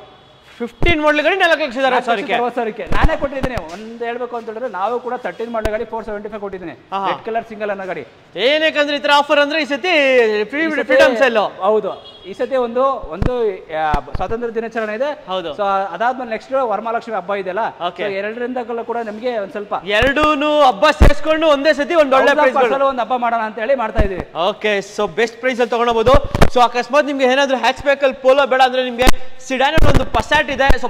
S2: 15 ಮಾಡಲ್ ಗಾಡಿ 4,60,000.
S1: ನಾನೇ ಕೊಟ್ಟಿದ್ದೀನಿ. ಒಂದು ಹೇಳ್ಬೇಕು ಅಂತ ಹೇಳಿದ್ರೆ ನಾವು ಕೂಡ 13 ಮಾಡಲ್ ಗಾಡಿ 475 ಕೊಟ್ಟಿದ್ದೀನಿ, ರೆಡ್ ಕಲರ್ ಸಿಂಗಲ್ ಅನ್ನೋ ಗಾಡಿ.
S2: ಏನಕ್ಕಂದ್ರೆ ಈ ತರ ಆಫರ್ ಅಂದ್ರೆ ಈ ಸತಿ ಫ್ರೀಡಮ್ ಸೆಲ್.
S1: ಹೌದು, ಈ ಸತಿ ಒಂದು ಸ್ವಾತಂತ್ರ್ಯ ದಿನಾಚರಣೆ ಇದೆ.
S2: ಹೌದು,
S1: ಸೊ ಅದಾದ್ಮೇಲೆ ನೆಕ್ಸ್ಟ್ ವರಮಹಾಲಕ್ಷ್ಮಿ ಹಬ್ಬ ಇದೆಲ್ಲ, 2ರಿಂದ ಕೂಡ ನಮಗೆ ಒಂದ್ ಸ್ವಲ್ಪ
S2: ಎರಡೂನು ಹಬ್ಬ ಸೇರಿಸ್ಕೊಂಡು ಒಂದೇ ಸತಿ ಒಂದು ಒಳ್ಳೆ
S1: ಒಂದು ಹಬ್ಬ ಮಾಡೋಣ ಅಂತ ಹೇಳಿ ಮಾಡ್ತಾ ಇದೀವಿ.
S2: ಓಕೆ, ಸೊ ಬೆಸ್ಟ್ ಪ್ರೈಸ್ ಅಲ್ಲಿ ತಗೊಳ್ಬಹುದು. ಸೊ ಅಕಸ್ಮಾತ್ ನಿಮ್ಗೆ ಏನಾದ್ರು ಹ್ಯಾಚ್ ಬ್ಯಾಕ್ ಅಲ್ಲಿ ಪೋಲೋ ಬೇಡ ಅಂದ್ರೆ ನಿಮ್ಗೆ ಸಿಡಾನ್ ಒಂದು ಪಸಾಟ್ ಇದೆ, ಸೊ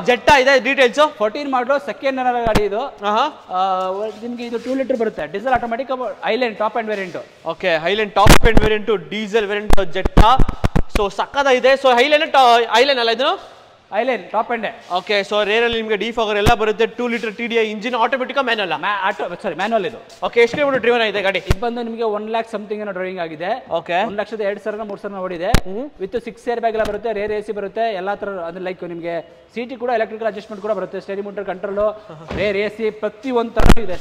S2: ಜೆಟ್ಟಾ ಇದೆ. ಡೀಟೇಲ್ಸ್ 14 ಮಾಡಲು ಸೆಕೆಂಡ್ ಹ್ಯಾಂಡ್ ಗಾಡಿ ಇದು. ನಿಮ್ಗೆ ಇದು 2 ಲೀಟರ್ ಬರುತ್ತೆ, diesel automatic, highline top end variant. Okay, highline top end variant diesel variant Jetta. So ಸಕ್ಕದ ಇದೆ. ಸೊ ಹೈಲೈನ್ ಅಲ್ಲ ಇದು, highline top end. Okay, so rear ಅಲ್ಲಿ ನಿಮಗೆ ಡಿಫಾಗರ್ ಎಲ್ಲ ಬರುತ್ತೆ. 2 litre TDI engine, automatic manual manual ಇದು. ಓಕೆ, ಎಷ್ಟು ಕಿಲೋಮೀಟರ್ ಡ್ರೈವನ್ ಆಗಿದೆ ಗಾಡಿ? ಇದು ಬಂದು ನಿಮಗೆ 1 lakh ಸಮಥಿಂಗ್ ಏನೋ ಡ್ರೈವಿಂಗ್ ಆಗಿದೆ. ಓಕೆ, 1,02,000 ಓಡಿದೆ. ವಿತ್ 6 ಏರ್ ಬ್ಯಾಗ್ ಎಲ್ಲ ಬರುತ್ತೆ, ರೇರ್ AC ಬರುತ್ತೆ, ಎಲ್ಲಾ ತರ. ಅದು ಲೈಕ್ ನಿಮಗೆ ಸೀಟಿ ಕೂಡ ಎಲೆಕ್ಟ್ರಿಕಲ್ ಅಡ್ಜಸ್ಟ್ಮೆಂಟ್ ಕೂಡ ಬರುತ್ತೆ, steering motor control, rear AC ಪ್ರತಿ ಒಂದು ತರ ಇದೆ.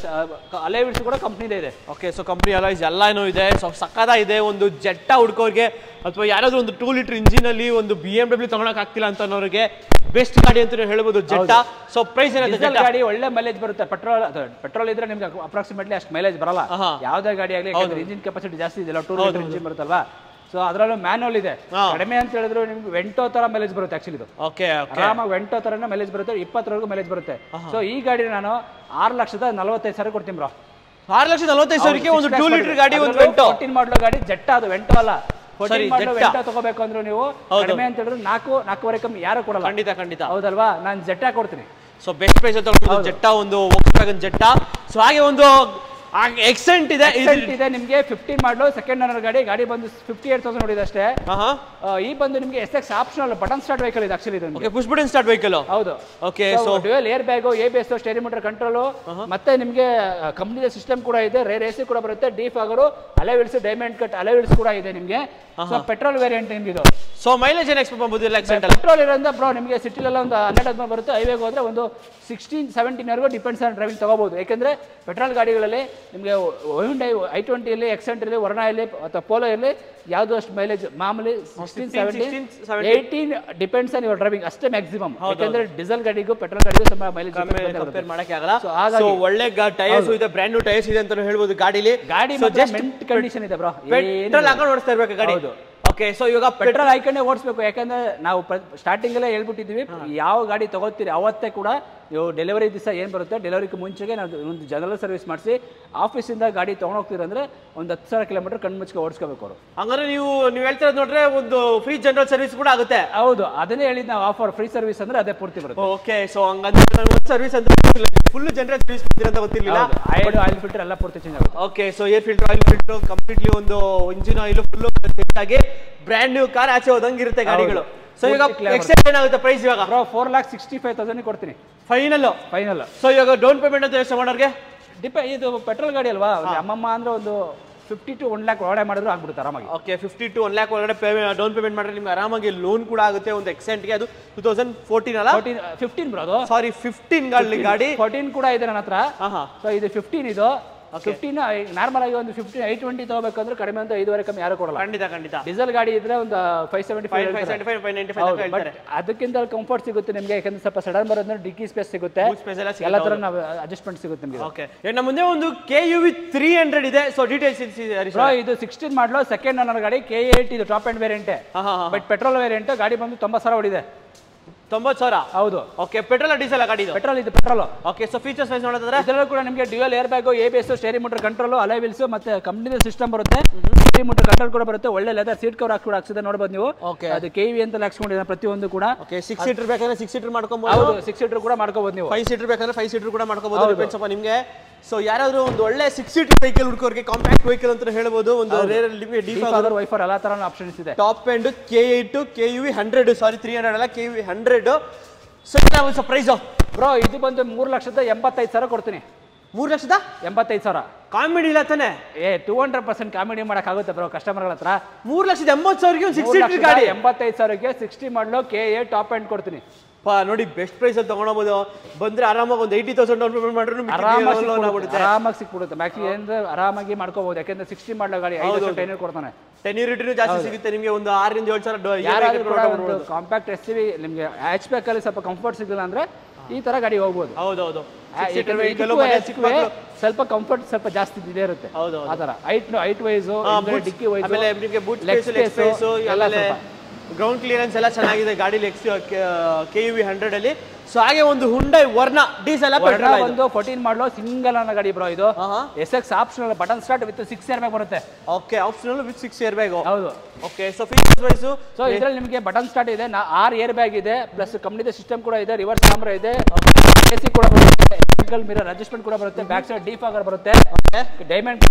S2: ಅಲೈವಿಲ್ಸ್ ಕೂಡ ಕಂಪ್ನಿದೇ ಇದೆ. ಓಕೆ, ಸೊ ಕಂಪ್ನಿ ಅಲೈಸ್ ಎಲ್ಲ ಏನೋ ಇದೆ. ಸೊ ಸಕ್ಕದ ಇದೆ. ಒಂದು ಜೆಟ್ಟಾ ಹುಡ್ಕೋರ್ಗೆ ಅಥವಾ ಯಾರಾದ್ರೂ ಒಂದು 2 ಲೀಟರ್ ಇಂಜಿನ್ ಅಲ್ಲಿ ಒಂದು BMW ತಗೊಳಕ್ ಆಗ್ತಿಲ್ಲ ಅಂತ ಅನ್ನೋರಿಗೆ ಬೆಸ್ಟ್ ಗಾಡಿ ಅಂತ ಹೇಳ್ಬೋದು ಜೆಟ್ಟಾ. ಸೊ ಪ್ರೈಸ್ ಏನಾಗುತ್ತೆ? ಗಾಡಿ ಒಳ್ಳೆ ಮೈಲೇಜ್ ಬರುತ್ತೆ. ಪೆಟ್ರೋಲ್ ಇದ್ರೆ ನಿಮ್ಗೆ ಅಪ್ರಾಕ್ಸಿಮೇಟ್ಲಿ ಅಷ್ಟು ಮೈಲೇಜ್ ಬರಲ್ಲ ಯಾವ್ದೇ ಗಾಡಿ ಆಗಲಿ, ಇಂಜಿನ್ ಕೆಪಾಸಿಟಿ ಜಾಸ್ತಿ ಇದೆಲ್ಲ, 2 ಲೀಟರ್ ಇಂಜಿನ್ ಬರುತ್ತಲ್ವಾ. ಸೊ ಅದರಲ್ಲೂ ಮ್ಯಾನುವಲ್ ಇದೆ. ಕಡಿಮೆ ಅಂತ ಹೇಳಿದ್ರು ನಿಮ್ಗೆ ವೆಂಟೋ ತರ ಮೈಲೇಜ್ ಬರುತ್ತೆ. ಆಕ್ಚುಲಿ ಇದು ಆರಾಮಾಗಿ ವೆಂಟೋ ತರನೇ ಮೈಲೇಜ್ ಬರುತ್ತೆ, 20ವರೆಗೂ ಮೈಲೇಜ್ ಬರುತ್ತೆ. ಸೊ ಈ ಗಾಡಿ ನಾನು 6,45,000 ಕೊಡ್ತೀನಿ ಬ್ರೋ. 6,45,000ಕ್ಕೆ ಒಂದು 2 ಲೀಟರ್ ಗಾಡಿ, ಒಂದು ವೆಂಟೋ 14 ಮಾಡಲ್ ಗಾಡಿ. ಜೆಟ್ಟಾ ಅದು, ವೆಂಟೋ ಅಲ್ಲ. ವೆಂಟೋ ತಗೋಬೇಕು ಅಂದ್ರೆ ನೀವು ಕಡಿಮೆ ಅಂತ ಹೇಳಿದ್ರೆ 4.5 ಕಮ್ಮಿ ಯಾರು ಕೊಡಲ್ಲ. ಖಂಡಿತ ಹೌದಲ್ವಾ, ನಾನು ಜೆಟ್ಟಾ ಕೊಡ್ತೀನಿ. ಸೊ ಬೆಸ್ಟ್ ಪ್ರೈಸ್ ಜೆಟ್ಟಾ, ಒಂದು ವೋಕ್ಸ್ವ್ಯಾಗನ್ ಜೆಟ್ಟಾ. ಸೊ ಹಾಗೆ ಒಂದು ಎಕ್ಸೆಂಟ್ ಇದೆ ನಿಮಗೆ 15 ಮಾಡಲು ಸೆಕೆಂಡ್ ಹ್ಯಾಂಡ್ ಗಾಡಿ ಬಂದು 58,000 ನೋಡಿದೆ ಅಷ್ಟೇ. ಈ ಬಂದು ನಿಮಗೆ SX optional button start vehicle ಇದೆ. ಆಕ್ಚುಲಿ ಇದು okay, push button start vehicle. ಹೌದು. Okay, so dual air bag, ABS, steering motor control, ಮತ್ತೆ ನಿಮಗೆ ಕಂಪ್ನಿಯ ಸಿಸ್ಟಮ್ ಕೂಡ ಇದೆ, ರೇರ್ AC ಕೂಡ ಬರುತ್ತೆ, ಡಿಫಾಗರ್, ಅಲೈವಿಲ್ಸ್, ಡೈಮಂಡ್ ಕಟ್ ಅಲೈವಿಲ್ಸ್ ಕೂಡ ಇದೆ ನಿಮಗೆ. ಸೊ ಪೆಟ್ರೋಲ್ ವೇರಿಯಂಟ್ ನಿಮ್ಗೆ ಇದು. ಸೊ ಮೈಲೇಜ್ ಏನು ಎಕ್ಸ್ಪೆಕ್ಟ್ ಮಾಡಬಹುದು? ಪೆಟ್ರೋಲ್ ಇರೋದ್ರಿಂದ ಬ್ರೋ ನಿಮಗೆ ಸಿಟಿಲೆಲ್ಲ ಒಂದು 12-13 ಬರುತ್ತೆ, ಹೈವೇಗೆ ಹೋದ್ರೆ ಒಂದು 16-17 ವರೆಗೂ ಡಿಪೆಂಡ್ಸ್ ಆನ್ ಡ್ರೈವಿಂಗ್ ತಗೋಬಹುದು. ಯಾಕಂದ್ರೆ ಪೆಟ್ರೋಲ್ ಗಾಡಿಗಳಲ್ಲಿ
S1: ನಿಮಗೆ Hyundai i20 ಇರಲಿ, Accent ಇರಲಿ, ವರ್ಣ ಇರಲಿ ಅಥವಾ ಪೋಲೋ ಇರಲಿ, ಯಾವುದು ಅಷ್ಟು ಮೈಲೇಜ್ ಮಾಮೂಲಿ 16, 17, 18 ಡಿಪೆಂಡ್ಸ್ ಆನ್ ಯುವರ್ ಡ್ರೈವಿಂಗ್ ಅಷ್ಟೇ ಮ್ಯಾಕ್ಸಿಮಮ್. ಯಾಕಂದ್ರೆ ಡೀಸೆಲ್ ಗಾಡಿಗೂ ಪೆಟ್ರೋಲ್ ಗಾಡಿಗೂ ಸ್ವಲ್ಪ ಮೈಲೇಜ್
S2: ಕಂಪೇರ್ ಮಾಡಕ್ಕೆ ಆಗಲ್ಲ. ಸೊ ಒಳ್ಳೆ ಟೈರ್ಸ್ ಇದೆ, ಬ್ರ್ಯಾಂಡ್ ನ್ಯೂ ಟೈರ್ಸ್ ಇದೆ ಅಂತ ಹೇಳ್ಬೋದು ಗಾಡಿಲಿ.
S1: ಗಾಡಿ ಮಿಂಟ್ ಕಂಡೀಷನ್ ಇದೆ ಬ್ರೋ.
S2: ಪೆಟ್ರೋಲ್ ಹಾಕೊಂಡು ಓಡಿಸ್ತಾ ಇರ್ಬೇಕು ಗಾಡಿ. ಓಕೆ, ಸೊ ಇವಾಗ
S1: ಪೆಟ್ರೋಲ್ ಹಾಕೊಂಡೇ ಓಡಿಸ್ಬೇಕು. ಯಾಕಂದ್ರೆ ನಾವು ಸ್ಟಾರ್ಟಿಂಗ್ ಅಲ್ಲೇ ಹೇಳ್ಬಿಟ್ಟಿದ್ವಿ, ಯಾವ ಗಾಡಿ ತಗೋತೀರಿ ಅವತ್ತೇ ಕೂಡ ನೀವು ಡೆಲಿವರಿ ದಿವಸ ಏನು ಬರುತ್ತೆ, ಡೆಲಿವರಿಗೆ ಮುಂಚೆಗೆ ನಾವು ಒಂದು ಜನರಲ್ ಸರ್ವಿಸ್ ಮಾಡಿಸಿ ಆಫೀಸಿಂದ ಗಾಡಿ ತೊಗೊಂಡೋಗ್ತೀರಂದ್ರೆ ಒಂದು 10,000 ಕಿಲೋಮೀಟರ್ ಕಣ್ಣು ಮುಚ್ಚಿಗೆ ಓಡಿಸ್ಕೋಬೇಕು ಅವರು.
S2: ಹಂಗಾದ್ರೆ ನೀವು ಹೇಳ್ತಿರೋದು ನೋಡ್ರೆ ಒಂದು ಫ್ರೀ ಜನರಲ್ ಸರ್ವಿಸ್ ಕೂಡ ಆಗುತ್ತೆ.
S1: ಹೌದು, ಅದನ್ನೇ ಹೇಳಿದ್ ನಾವು ಆಫರ್ ಫ್ರೀ ಸರ್ವಿಸ್ ಅಂದ್ರೆ ಅದೇ ಪೂರ್ತಿ ಬರುತ್ತೆ.
S2: ಓಕೆ, ಸೊ ಹಂಗಂದ್ರೆ ಸರ್ವಿಸ್ ಅಂದ್ರೆ ಫುಲ್ ಜನರಲ್ ಸರ್ವಿಸ್ ಅಂತ ಗೊತ್ತಿರಲಿಲ್ಲ.
S1: ಆಯಿಲ್ ಫಿಲ್ಟರ್ ಎಲ್ಲ ಪೂರ್ತಿ ಚೇಂಜ್ ಆಗುತ್ತೆ.
S2: Okay, so air filter, oil filter, completely ಒಂದು ಇಂಜಿನ್ ಆಯಿಲ್ ಫುಲ್ ಆಗಿ ಬ್ರ್ಯಾಂಡ್ ನ್ಯೂ ಕಾರ್ ಆಚೆ ಹೋದಂಗೆ ಇರುತ್ತೆ ಗಾಡಿಗಳು. ಸೊ ಈಗ ಎಕ್ಸೆಪ್ಟ್ ಏನಾಗುತ್ತೆ ಪ್ರೈಸ್ ಇವಾಗ?
S1: 4,65,000 ಕೊಡ್ತೀನಿ
S2: ಫೈನಲ್. ಸೊ ಇವಾಗ ಡೌನ್ ಪೇಮೆಂಟ್ ಅಂತ ಎಷ್ಟು ಮಾಡೋರಿಗೆ?
S1: ಇದು ಪೆಟ್ರೋಲ್ ಗಾಡಿ ಅಲ್ವಾ, ಅಮ್ಮಮ್ಮ ಅಂದ್ರೆ ಒಂದು 50 to 1 lakh ಒಳಗಡೆ ಮಾಡಿದ್ರು ಆಗ್ಬಿಡುತ್ತೆ ಆರಾಮಾಗಿ.
S2: ಓಕೆ, 50 to 1 lakh ಒಳಗಡೆ ಡೌನ್ ಪೇಮೆಂಟ್ ಮಾಡಿದ್ರೆ ನಿಮ್ಗೆ ಆರಾಮಾಗಿ ಲೋನ್ ಕೂಡ ಆಗುತ್ತೆ. ಒಂದು ಎಕ್ಸೆಂಟ್ಗೆ ಅದು 2014 ಅಲ್ಲ,
S1: 15 ಬ್ರೋ.
S2: ಸಾರಿ 15 ಗಾಡಿ
S1: 14 ಕೂಡ ಇದೆ ನನ್ನ ಹತ್ರ. ಸೊ ಇದು 15 ಇದು 15 ನಾರ್ಮಲ್ ಆಗಿ ಒಂದು 15 i20 ತಗೋಬೇಕಂದ್ರೆ ಕಡಿಮೆ ಅಂತ 5,500 ಕಮ್ಮಿ ಯಾರು ಕೊಡಲ್ಲ.
S2: ಖಂಡಿತ.
S1: ಡೀಸೆಲ್ ಗಾಡಿ ಇದ್ರೆ ಒಂದು 575 ಅದಕ್ಕಿಂತ ಕಂಫರ್ಟ್ ಸಿಗುತ್ತೆ ನಿಮಗೆ. ಯಾಕಂದ್ರೆ ಸ್ವಲ್ಪ ಸಡನ್ ಬರೋದ್ರೆ ಡಿಕ್ಕಿ ಸ್ಪೇಸ್ ಸಿಗುತ್ತೆ, ಎಲ್ಲ ತರ ನಾವು ಅಡ್ಜಸ್ಟ್ಮೆಂಟ್ ಸಿಗುತ್ತೆ ನಿಮಗೆ.
S2: ಓಕೆ, ನಮ್ಮ ಮುಂದೆ ಒಂದು KUV 300 ಇದೆ. ಸೊ ಡೀಟೇಲ್ಸ್
S1: ಇದು 16 ಮಾಡಲು ಸೆಕೆಂಡ್ ಓನರ್ ಗಾಡಿ, K8 ಇದು top end variant. But petrol variant. ಗಾಡಿ ಬಂದು 90,000 ಹೊಡಿದೆ.
S2: 90,000?
S1: ಹೌದು.
S2: ಓಕೆ, ಪೆಟ್ರೋಲ್ ಡೀಸೆಲ್ ಗಾಡಿ ಇದು?
S1: ಪೆಟ್ರೋಲ್ ಇದು petrol.
S2: Okay, so features wise ನೋಡಿದ್ರೆ
S1: ಇದರಲ್ಲೂ ಕೂಡ ನಿಮಗೆ dual air bag, ABS, steering motor control, alloy wheels ಮತ್ತೆ ಕಂಪನಿ ಸಿಸ್ಟಮ್ ಬರುತ್ತೆ. ಸ್ಟೇರಿಂಗ್ ಮೋಟರ್ ಕಂಟ್ರೋಲ್ ಕೂಡ ಬರುತ್ತೆ. ಒಳ್ಳೆ ಲೆದರ್ ಸೀಟ್ ಕವರ್ ಕೂಡ ಹಾಕ್ಸಿದೆ ನೋಡಬಹುದು ನೀವು. ಅದು KV ಅಂತ ಹಾಕ್ಸ್ಕೊಂಡಿದ್ದಾರೆ ಪ್ರತಿಯೊಂದು ಕೂಡ.
S2: ಓಕೆ, 6 ಸೀಟರ್ ಬೇಕಂದ್ರೆ 6 ಸೀಟರ್ ಮಾಡ್ಕೊಬಹುದು.
S1: ಹೌದು, 6 ಸೀಟರ್ ಕೂಡ ಮಾಡ್ಕೋಬಹುದು ನೀವು.
S2: 5 ಸೀಟರ್ ಬೇಕಂದ್ರೆ 5 ಸೀಟರ್ ಕೂಡ ಮಾಡ್ಕೋಬಹುದು, ಡಿಪೆಂಡ್ಸ್ ಅಪ್ಪ ನಿಮಗೆ. ಸೊ ಯಾರಾದ್ರೂ ಒಂದು ಒಳ್ಳೆ 6 ಸೀಟರ್ ವೆಹಿಕಲ್ ಹುಡುಕೋರಿಗೆ, ಕಾಂಪ್ಯಾಕ್ಟ್ ವೆಹಿಕಲ್ ಅಂತ ಹೇಳ್ಬೋದು. ಒಂದು ರೇರ್
S1: ಡಿಫಾಗರ್ ವೈಫರ್ ಎಲ್ಲ ತರ ಆಪ್ಷನ್ಸ್ ಇದೆ.
S2: ಟಾಪ್ ಎಂಡ್ K8 KUV 100, ಸಾರಿ 300 ಅಲ್ಲ, KUV 100. ಸೊ ಒಂದು ಪ್ರೈಸ್
S1: ಬ್ರೋ ಇದು ಬಂದು 3,85,000 ಕೊಡ್ತೀನಿ.
S2: 3,85,000 ಕಾಮಿಡಿ ಇಲ್ಲ ತಾನೆ?
S1: 200% ಕಾಮಿಡಿ ಮಾಡಕ್ ಆಗುತ್ತೆ ಬ್ರೋ ಕಸ್ಟಮರ್ಗಳ ಹತ್ರ.
S2: 3,80,000ಗೆ ಒಂದು 6 ಸೀಟರ್ ಗಾಡಿ
S1: 85,000ಗೆ 60 ಮಾಡಲು K8 ಟಾಪ್ ಎಂಡ್ ಕೊಡ್ತೀನಿ.
S2: ನೋಡಿ, ಬೆಸ್ಟ್ ಪ್ರೈಸ್ ಅಲ್ಲಿ ತಗೊಂಡೋಗ್ಬೋದು. ಬಂದ್ರೆ ಆರಾಮಾಗಿ ಒಂದು 80,000 ಡೌನ್ ಪೇಮೆಂಟ್ ಮಾಡಿದ್ರು
S1: ಆರಾಮಾಗಿ ಸಿಕ್ಬಿಡುತ್ತೆ. ಮ್ಯಾಕ್ಸಿಮಮ್ ಏನಂದ್ರೆ ಆರಾಮಾಗಿ ಮಾಡ್ಕೋಬಹುದು. ಯಾಕಂದ್ರೆ 60 ಮಾಡಲು ಗಾಡಿ 5,000 ಟೆನ್ಯೂರ್ ಕೊಡ್ತಾನೆ.
S2: ಟೆನ್ಯೂರ್ ರಿಟರ್ನ್ ಜಾಸ್ತಿ ಸಿಗುತ್ತೆ ನಿಮಗೆ. ಒಂದು 6,000 to 7,000
S1: ಯಾರಾದ್ರೂ ಕೂಡ ಒಂದು ಕಾಂಪ್ಯಾಕ್ಟ್ SUV ನಿಮಗೆ ಹ್ಯಾಚ್ ಬ್ಯಾಕ್ ಅಲ್ಲಿ ಸ್ವಲ್ಪ ಕಂಫರ್ಟ್ ಸಿಗಲ್ಲ ಅಂದ್ರೆ ಈ ತರ ಗಾಡಿ ಹೋಗ್ಬೋದು.
S2: ಹೌದು,
S1: ಸ್ವಲ್ಪ ಕಂಫರ್ಟ್ ಸ್ವಲ್ಪ ಜಾಸ್ತಿ ಇದೆ ಇರುತ್ತೆ. ಆ ತರ ಹೈಟ್ ವೈಸ್, ಡಿಕ್ಕಿ ವೈಸ್,
S2: ಆಮೇಲೆ ನಿಮಗೆ ಬೂಟ್ ಸ್ಪೇಸ್, ಲೆಗ್ ಸ್ಪೇಸ್, ಆಮೇಲೆ ಗ್ರೌಂಡ್ ಕ್ಲಿಯರೆನ್ಸ್ ಎಲ್ಲ ಚೆನ್ನಾಗಿದೆ ಗಾಡಿಲಿ KUV 100 ಅಲ್ಲಿ. ಸೊ ಹಾಗೆ ಒಂದು Hyundai ವರ್ಣ ಡೀಸೆಲ್
S1: ಒಂದು 14 ಮಾಡಲು ಸಿಂಗಲ್ ಅನ್ನೋ ಗಾಡಿ ಬ್ರೋ ಇದು. SX optional button start with 6 air bag ಬರುತ್ತೆ.
S2: Okay, optional with 6 air bag.
S1: ಹೌದು.
S2: Okay, so features wise
S1: so ಇದರಲ್ಲಿ ನಿಮಗೆ ಬಟನ್ ಸ್ಟಾರ್ಟ್ ಇದೆ, 6 ಏರ್ ಬ್ಯಾಗ್ ಇದೆ, ಪ್ಲಸ್ ಕಂಪ್ನಿದ ಸಿಸ್ಟಮ್ ಕೂಡ ಇದೆ, ರಿವರ್ಸ್ ಕ್ಯಾಮೆರಾ ಇದೆ, AC ಕೂಡ ಬರುತ್ತೆ, ಸಿಂಗಲ್ ಮಿರರ್ ಅಡ್ಜಸ್ಟ್ಮೆಂಟ್ ಕೂಡ ಬರುತ್ತೆ, ಬ್ಯಾಕ್ ಸೈಡ್ ಡಿಫಾಗರ್ ಬರುತ್ತೆ, ಡೈಮಂಡ್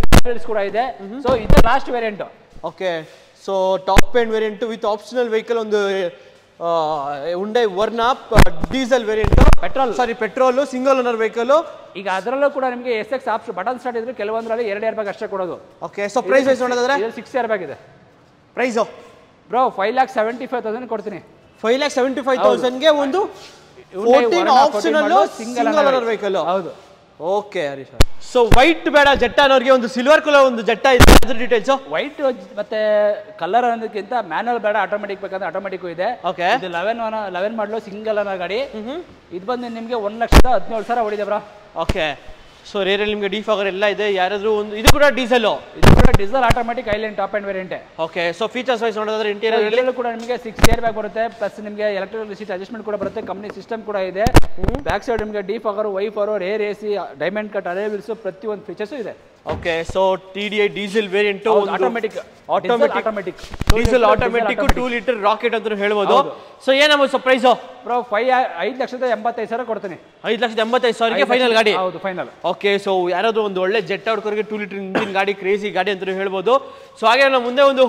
S1: ಕೂಡ ಇದೆ. ಸೊ ಇದು last variant.
S2: Okay, so top end variant with optional vehicle ಒಂದು Hyundai ವರ್ಣ diesel variant, petrol single owner vehicle.
S1: ಈಗ ಅದರಲ್ಲೂ ಕೂಡ ನಿಮಗೆ SX ಆಪ್ಷನ್ ಬಟನ್ ಸ್ಟಾರ್ಟ್ ಇದ್ರೆ ಕೆಲವೊಂದರಲ್ಲಿ 2 ಏರ್ ಬ್ಯಾಗ್ ಅಷ್ಟೇ ಕೊಡೋದು.
S2: ಓಕೆ, ಸೊ ಪ್ರೈಸ್ ವೈಸ್ ನೋಡೋದಾದ್ರೆ
S1: 6 ಏರ್ ಬ್ಯಾಗ್ ಇದೆ.
S2: ಪ್ರೈಸ್
S1: ಬ್ರೋ 5,75,000 ಕೊಡ್ತೀನಿ.
S2: 5,75,000ಗೆ ಒಂದು 14 ಆಪ್ಷನಲ್ ಸಿಂಗಲ್ ಓನರ್ ವೆಹಿಕಲ್.
S1: ಹೌದು.
S2: ಓಕೆ ಹರೀಶ್, ಸೊ ವೈಟ್ ಬೇಡ ಜೆಟ್ ಅನ್ನೋರಿಗೆ ಒಂದು ಸಿಲ್ವರ್ ಕಲರ್ ಒಂದು ಜೆಟ್ ಇದೆ, ಅದ್ರ ಡೀಟೇಲ್ಸ್.
S1: ವೈಟ್ ಮತ್ತೆ ಕಲರ್ ಅನ್ನೋದಕ್ಕಿಂತ ಮ್ಯಾನುವಲ್ ಬೇಡ, ಆಟೋಮೆಟಿಕ್ ಬೇಕಂದ್ರೆ ಆಟೋಮೆಟಿಕ್ ಇದೆ.
S2: ಓಕೆ,
S1: ಇದು 11 ಮಾಡಲು ಸಿಂಗಲ್ ಅನ್ನೋ ಗಾಡಿ. ಇದು ಬಂದು ನಿಮಗೆ 1,17,000 ಹೊಡಿದೆ ಬ್ರೋ.
S2: ಓಕೆ, ಸೊ ರೇರಲ್ಲಿ ನಿಮಗೆ ಡಿಫಾಗರ್ ಎಲ್ಲ ಇದೆ. ಯಾರಾದ್ರೂ ಒಂದು ಇದು ಕೂಡ ಡೀಸೆಲ್
S1: ಆಟೋಮೆಟಿಕ್ ಐಲ್ಯಾಂಡ್ top end variant.
S2: Okay, so features wise ನೋಡಿದ್ರೆ
S1: ಇಂಟೀರಿಯರ್ ಕೂಡ ನಿಮಗೆ 6 ಏರ್ ಬ್ಯಾಗ್ ಬರುತ್ತೆ, ಪ್ಲಸ್ ನಿಮಗೆ ಎಲೆಕ್ಟ್ರಿಕಲ್ ಸೀಟ್ ಅಡ್ಜಸ್ಟ್ಮೆಂಟ್ ಕೂಡ ಬರುತ್ತೆ, ಕಂಪನಿ ಸಿಸ್ಟಮ್ ಕೂಡ ಇದೆ. ಬ್ಯಾಕ್ ಸೈಡ್ ನಿಮಗೆ defogger, wiper, rear AC, diamond cut, alloy wheels ಪ್ರತಿಯೊಂದು ಫೀಚರ್ಸ್ ಇದೆ.
S2: Okay, so TDI diesel variant,
S1: automatic
S2: diesel automatic 2 litre rocket ಅಂತ ಹೇಳ್ಬೋದು. ಸೊ ಏನಮ್ಮ ಸೊ ಪ್ರೈಸ್
S1: ಬ್ರೋ 5,85,000 ಕೊಡ್ತೀನಿ.
S2: 5,85,000ಗೆ ಫೈನಲ್ ಗಾಡಿ.
S1: ಹೌದು, ಫೈನಲ್.
S2: ಓಕೆ, ಸೊ ಯಾರಾದ್ರೂ ಒಂದು ಒಳ್ಳೆ ಜೆಟ್ ಆಡ್ಕೋರಿಗೆ 2 ಲೀಟರ್ ಇಂಜಿನ್ ಗಾಡಿ, ಕ್ರೇಜಿ ಗಾಡಿ ಅಂತ ಹೇಳ್ಬೋದು. ಸೊ ಹಾಗೆ ನಾವು ಮುಂದೆ ಒಂದು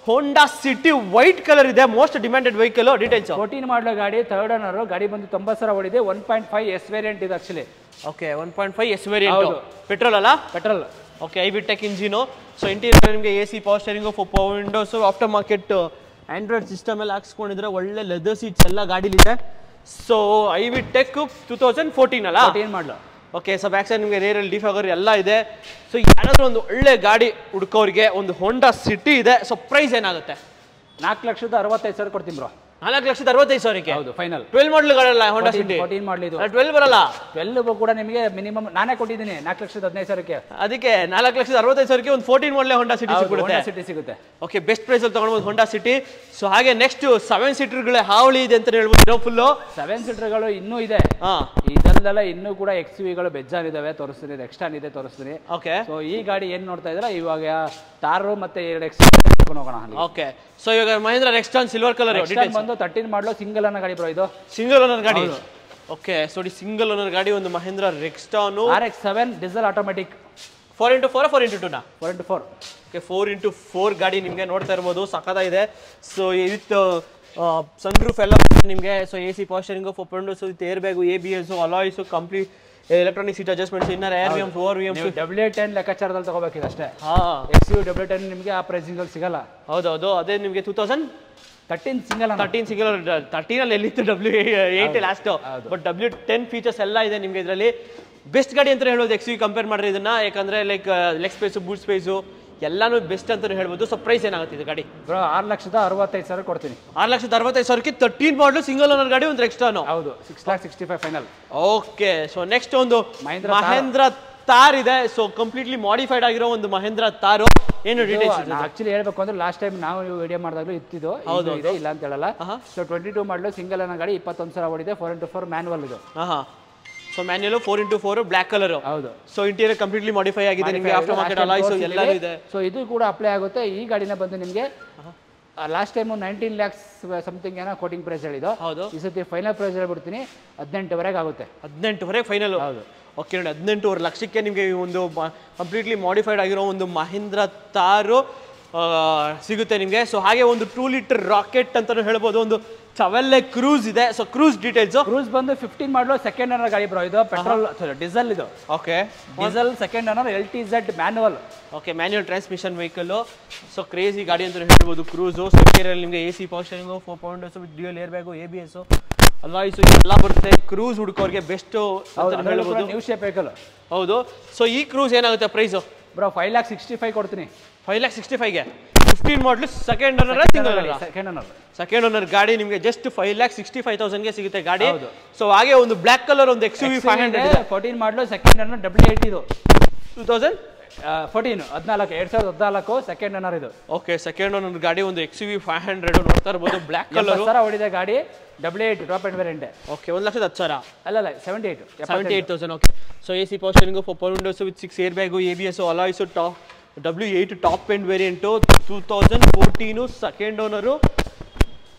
S2: ಹೋಂಡಾ ಸಿಟಿ ವೈಟ್ ಕಲರ್ ಇದೆ, most demanded vehicle. Details
S1: 14 model ಗಾಡಿ, 3rd ಓನರ್, ಗಾಡಿ ಬಂದು 90,000 ಹೊಡಿದೆ. 1.5 S ವೇರಿಯಂಟ್ ಇದೆ actually.
S2: Okay, 1.5 S variant, petrol ಅಲ್ಲ?
S1: Petrol.
S2: Okay, i-VTEC engine. So interior ನಿಮಗೆ AC, power steering, power windows, after market android system ಎಲ್ಲ ಹಾಕ್ಸ್ಕೊಂಡಿದ್ರೆ ಒಳ್ಳೆ ಲೆದರ್ ಸೀಟ್ಸ್ ಎಲ್ಲ ಗಾಡಿಲಿದೆ. ಸೊ ಐವಿಡ್ ಟೆಕ್ 2014 ಅಲ್ಲ?
S1: 14 ಮಾಡಲು.
S2: ಓಕೆ, ಸೊ ಬ್ಯಾಕ್ ಸೈಡ್ ನಿಮಗೆ ರೇರಲ್ಲಿ ಡಿಫಾಗರ್ ಎಲ್ಲ ಇದೆ. ಸೊ ಯಾರಾದ್ರೂ ಒಂದು ಒಳ್ಳೆ ಗಾಡಿ ಹುಡುಕೋರಿಗೆ ಒಂದು ಹೋಂಡಾ ಸಿಟಿ ಇದೆ. ಸೊ ಪ್ರೈಸ್ ಏನಾಗುತ್ತೆ?
S1: 4,65,000 ಕೊಡ್ತೀನಿ ಬ್ರೋ.
S2: 4,65,000
S1: ಹೌದು ಫೈನಲ್.
S2: 12 ಮಾಡಲ್ಗಳಲ್ಲ Honda City.
S1: 14 ಮಾಡಲ್ ಇದು.
S2: 12 ಬರಲ್ಲ.
S1: 12 ಕೂಡ ನಿಮಗೆ ಮಿನಿಮಮ್ ನಾನೇ ಕೊಟ್ಟಿದ್ದೀನಿ 4,15,000.
S2: ಅದಕ್ಕೆ 4,65,000 ಒಂದು 14 ಮಾಡಲ್ ಹೋಂಡಾ ಸಿಟಿ
S1: ಸಿಗುತ್ತೆ.
S2: ಓಕೆ, ಬೆಸ್ಟ್ ಪ್ರೈಸ್ ಅಲ್ಲಿ ತಗೊಳ್ಬಹುದು ಹೋಂಡಾ ಸಿಟಿ. ಸೊ ಹಾಗೆ ನೆಕ್ಸ್ಟ್ 7 ಸೀಟರ್ಗಳ ಹಾವಳಿ ಇದೆ ಅಂತ ಹೇಳ್ಬೋದು. ಫುಲ್
S1: 7 ಸೀಟರ್ಗಳು ಇನ್ನೂ ಇದೆ. ಇದೆಲ್ಲ ಇನ್ನೂ ಕೂಡ XUV-ಗಳು ಬೆಜ್ಜಾನ್ ಇದಾವೆ, ತೋರಿಸ್ತೀನಿ. ನೆಕ್ಸ್ಟಾನ್ ಇದೆ, ತೋರಿಸ್ತೀನಿ.
S2: ಓಕೆ,
S1: ಸೊ ಈ ಗಾಡಿ ಏನ್ ನೋಡ್ತಾ ಇದ್ರ ಇವಾಗ ಟಾರು ಮತ್ತೆ 2 XUV ಹೋಗೋಣ.
S2: ಓಕೆ, ಸೊ ಇವಾಗ ಮಹೇಂದ್ರ ನೆಕ್ಸ್ಟಾನ್ ಸಿಲ್ವರ್ ಕಲರ್
S1: ಬಂದು 13 ಮಾಡಲು ಸಿಂಗಲ್ ಅನ್ನೋ ಗಾಡಿ ಬ್ರೋ. ಇದು
S2: ಸಿಂಗಲ್ ಓನರ್ ಗಾಡಿ. ಓಕೆ, ಸೊ ಸಿಂಗಲ್ ಓನರ್ ಗಾಡಿ ಒಂದು Mahendra Rexton
S1: RX-7 diesel automatic.
S2: 4x4 4x2 ನಾ
S1: 4x4.
S2: ಓಕೆ, 4x4 ಗಾಡಿ ನಿಮಗೆ ನೋಡ್ತಾ ಇರ್ಬೋದು, ಸಖತ್ತಾಗಿದೆ. ಸೊ ವಿತ್ ಸನ್ ರೂಫ್ ಎಲ್ಲ ನಿಮಗೆ. ಸೊ AC ಪಾಸ್ಚರಿಂಗ್, 4 windows with air bag, ABS, alloys, complete electronic seat adjustments, inner ಏರ್ ವಿಎಮ್ಸ್, ಓವರ್ ವಿಎಮ್ಸ್.
S1: W10 ಲೆಕ್ಕಾಚಾರದಲ್ಲಿ ತಗೋಬೇಕಿದೆ ಅಷ್ಟೇ. XUV W10 ನಿಮಗೆ ಆ ಪ್ರೈಸಿಂಗ್ ಅಲ್ಲಿ ಸಿಗಲ್ಲ.
S2: ಹೌದೌದು, ಅದೇ ನಿಮಗೆ
S1: 2013 ಸಿಂಗಲ್
S2: 13 ಅಲ್ಲಿ ಎಲ್ಲಿತ್ತು W8 last. But W10 features ಎಲ್ಲ ಇದೆ ನಿಮಗೆ ಇದರಲ್ಲಿ. ಬೆಸ್ಟ್ ಗಾಡಿ ಅಂತ ಹೇಳ್ಬೋದು XUV ಕಂಪೇರ್ ಮಾಡ್ರಿ ಇದನ್ನ. ಯಾಕಂದ್ರೆ like leg space, boot space ಎಲ್ಲಾನು ಬೆಸ್ಟ್ ಅಂತ ಹೇಳ್ಬೋದು. ಸೊ ಪ್ರೈಸ್ ಏನಾಗುತ್ತೆ ಇದು ಗಾಡಿ?
S1: ಬ್ರೋ 6,65,000 ಕೊಡ್ತೀನಿ.
S2: 6,65,000 13 ಮಾಡಲು ಸಿಂಗಲ್ ಓನರ್ ಗಾಡಿ ಒಂದು ರೆಕ್ಸ್ಟಾನ್.
S1: ಹೌದು, 6,65,000 ಫೈನಲ್.
S2: ಓಕೆ, ಸೊ ನೆಕ್ಸ್ಟ್ ಒಂದು ಮಹೇಂದ್ರ ತಾರ್ ಇದೆ. ಸೊ ಕಂಪ್ಲೀಟ್ಲಿ ಮಾಡಿಫೈಡ್ ಆಗಿರೋ ಒಂದು ಮಹೇಂದ್ರ ತಾರು. ಏನು ಡೀಟೇಲ್ಸ್?
S1: ಆಕ್ಚುಲಿ ಹೇಳ್ಬೇಕು ಅಂದ್ರೆ ಲಾಸ್ಟ್ ಟೈಮ್ ನಾವು ವಿಡಿಯೋ ಮಾಡಿದಾಗಲೂ ಇತ್ತಿದ್ದು ಇದೆ, ಇಲ್ಲ ಅಂತ ಹೇಳಲ್ಲ. ಸೊ 22 ಮಾಡಲು ಸಿಂಗಲ್ ಅನ್ನೋ ಗಾಡಿ 21,000 ಓಡಿದೆ. 4x4 ಮ್ಯಾನುವಲ್ ಇದು.
S2: So manual 4x4 black colour.
S1: ಹೌದು.
S2: ಸೊ ಇಂಟೀರಿಯರ್ ಕಂಪ್ಲೀಟ್ಲಿ ಮಾಡಿಫೈ ಆಗಿದೆ ನಿಮಗೆ. ಆಫ್ಟರ್ ಮಾರ್ಕೆಟ್ ಅಲಾಯ್ಸ್ ಎಲ್ಲಾನು ಇದೆ.
S1: ಸೊ ಇದು ಕೂಡ ಅಪ್ಲೈ ಆಗುತ್ತೆ. ಈ ಗಾಡಿನ ಬಂದು ನಿಮಗೆ ಲಾಸ್ಟ್ ಟೈಮ್ 19 lakhs ಸಮಥಿಂಗ್ ಏನೋ ಕೋಟಿಂಗ್ ಪ್ರೈಸ್ ಹೇಳಿದ್ದು. ಈ ಸತಿ ಫೈನಲ್ ಪ್ರೈಸ್ ಹೇಳ್ಬಿಡ್ತೀನಿ, 18ವರೆಗೆ ಆಗುತ್ತೆ.
S2: 18ವರೆಗೆ ಫೈನಲ್. ಹೌದು. ಓಕೆ ನೋಡಿ, 18 ಲಕ್ಷಕ್ಕೆ ನಿಮಗೆ ಒಂದು ಕಂಪ್ಲೀಟ್ಲಿ ಮಾಡಿಫೈಡ್ ಆಗಿರೋ ಒಂದು ಮಹೇಂದ್ರ ತಾರು ಸಿಗುತ್ತೆ ನಿಮಗೆ. ಸೊ ಹಾಗೆ ಒಂದು 2 ಲೀಟರ್ ರಾಕೆಟ್ ಅಂತಾನು ಹೇಳ್ಬೋದು. ಒಂದು ಚವೆಲ್ಲೆ ಕ್ರೂಸ್ ಇದೆ. So cruise details.
S1: ಕ್ರೂಸ್ ಬಂದು 15 ಮಾಡಲು ಸೆಕೆಂಡ್ ಓನರ್ ಗಾಡಿ ಬ್ರೋ. ಇದು ಪೆಟ್ರೋಲ್ ಡೀಸೆಲ್ ಇದು.
S2: Okay,
S1: diesel second owner LTZ manual.
S2: Okay, manual transmission vehicle. So crazy ಗಾಡಿ ಅಂತ ಹೇಳ್ಬೋದು ಕ್ರೂಸು. ಸೊ ನಿಮಗೆ AC ಪಾಸ್ಚರಿಂಗ್, 4 windows with dual air bag, ABS, alloys ಎಲ್ಲ ಬರುತ್ತೆ. ಕ್ರೂಸ್ ಹುಡುಕೋರಿಗೆ ಬೆಸ್ಟ್ ಅಂತ ಹೇಳ್ಬೋದು.
S1: New shape vehicle.
S2: ಹೌದು. ಸೊ ಈ ಕ್ರೂಸ್ ಏನಾಗುತ್ತೆ ಪ್ರೈಸು?
S1: ಬ್ರೋ 5,65,000 ಕೊಡ್ತೀನಿ.
S2: 5,65,000ಗೆ 15 ಮಾಡಲು second owner single owner? Second owner ಗಾಡಿ ನಿಮಗೆ ಜಸ್ಟ್ 5,65,000ಗೆ ಸಿಗುತ್ತೆ ಗಾಡಿ. ಸೊ ಹಾಗೆ ಒಂದು ಬ್ಲಾಕ್ ಕಲರ್ ಒಂದು XUV 500
S1: 14 ಮಾಡಲು ಸೆಕೆಂಡ್ ಓನರ್ W8 ಇದು.
S2: 2014
S1: ಸೆಕೆಂಡ್ ಓನರ್ ಇದು.
S2: ಓಕೆ, ಸೆಕೆಂಡ್ ಓನರ್ ಗಾಡಿ ಒಂದು XUV 500 ನೋಡ್ತಾ ಇರ್ಬೋದು. ಬ್ಲಾಕ್ ಕಲರ್
S1: ಹೊಡಿದೆ ಗಾಡಿ. W8 top end variant.
S2: Okay, 1,10,000
S1: ಅಲ್ಲ 78,000.
S2: ಓಕೆ. ಸೊ AC ಪಾಸ್ಚರಿಂಗ್, 4 windows with 6 air bag, ABS, alloys, W8 top end variant. 2014 second owner.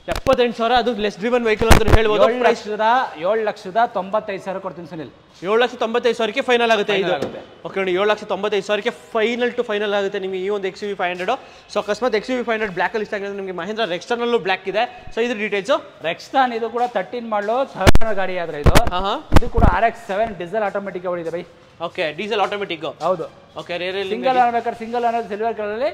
S2: 78,000. ಅದು ಲೆಸ್ ಡ್ರಿವನ್ ವೆಹಿಕಲ್ ಅಂತ ಹೇಳ್ಬೋದು.
S1: 7,95,000 ಕೊಡ್ತೀನಿ ಸುನಿಲ್.
S2: 7,95,000ಕ್ಕೆ ಫೈನಲ್ ಆಗುತ್ತೆ ಇದು. ಓಕೆ ನೋಡಿ, 7,95,000ಕ್ಕೆ ಫೈನಲ್ ಟು ಫೈನಲ್ ಆಗುತ್ತೆ ನಿಮಗೆ ಈ ಒಂದು XUV 500. ಸೊ ಅಕಸ್ಮಾತ್ XUV 500 ಬ್ಲಾಕ್ ಅಲ್ಲಿ ಇಷ್ಟ ಆಗಿದ್ರೆ ನಿಮಗೆ ಮಹೇಂದ್ರ ರೆಕ್ಸ್ಟಾನ್ ಅಲ್ಲೂ ಬ್ಲಾಕ್ ಇದೆ. ಸೊ ಇದ್ರ ಡೀಟೇಲ್ಸ್.
S1: ರೆಕ್ಸ್ಟಾನ್ ಇದು ಕೂಡ 13 ಮಾಡಲು ಥರ್ಡ್ ಗಾಡಿ ಆದ್ರೆ ಇದು. ಇದು ಕೂಡ RX-7 ಡೀಸೆಲ್ ಆಟೋಮೆಟಿಕ್ ಹೊಡಿದೆ ಬೈ.
S2: Okay, diesel automatic.
S1: ಹೌದು.
S2: ಓಕೆ, ರೇರಲ್ಲಿ
S1: ಸಿಂಗಲ್ ಆಗ್ಬೇಕಾದ್ರೆ ಸಿಂಗಲ್ ಅನ್ನೋದು ಸಿಲ್ವರ್ ಕಲರ್ ಅಲ್ಲಿ,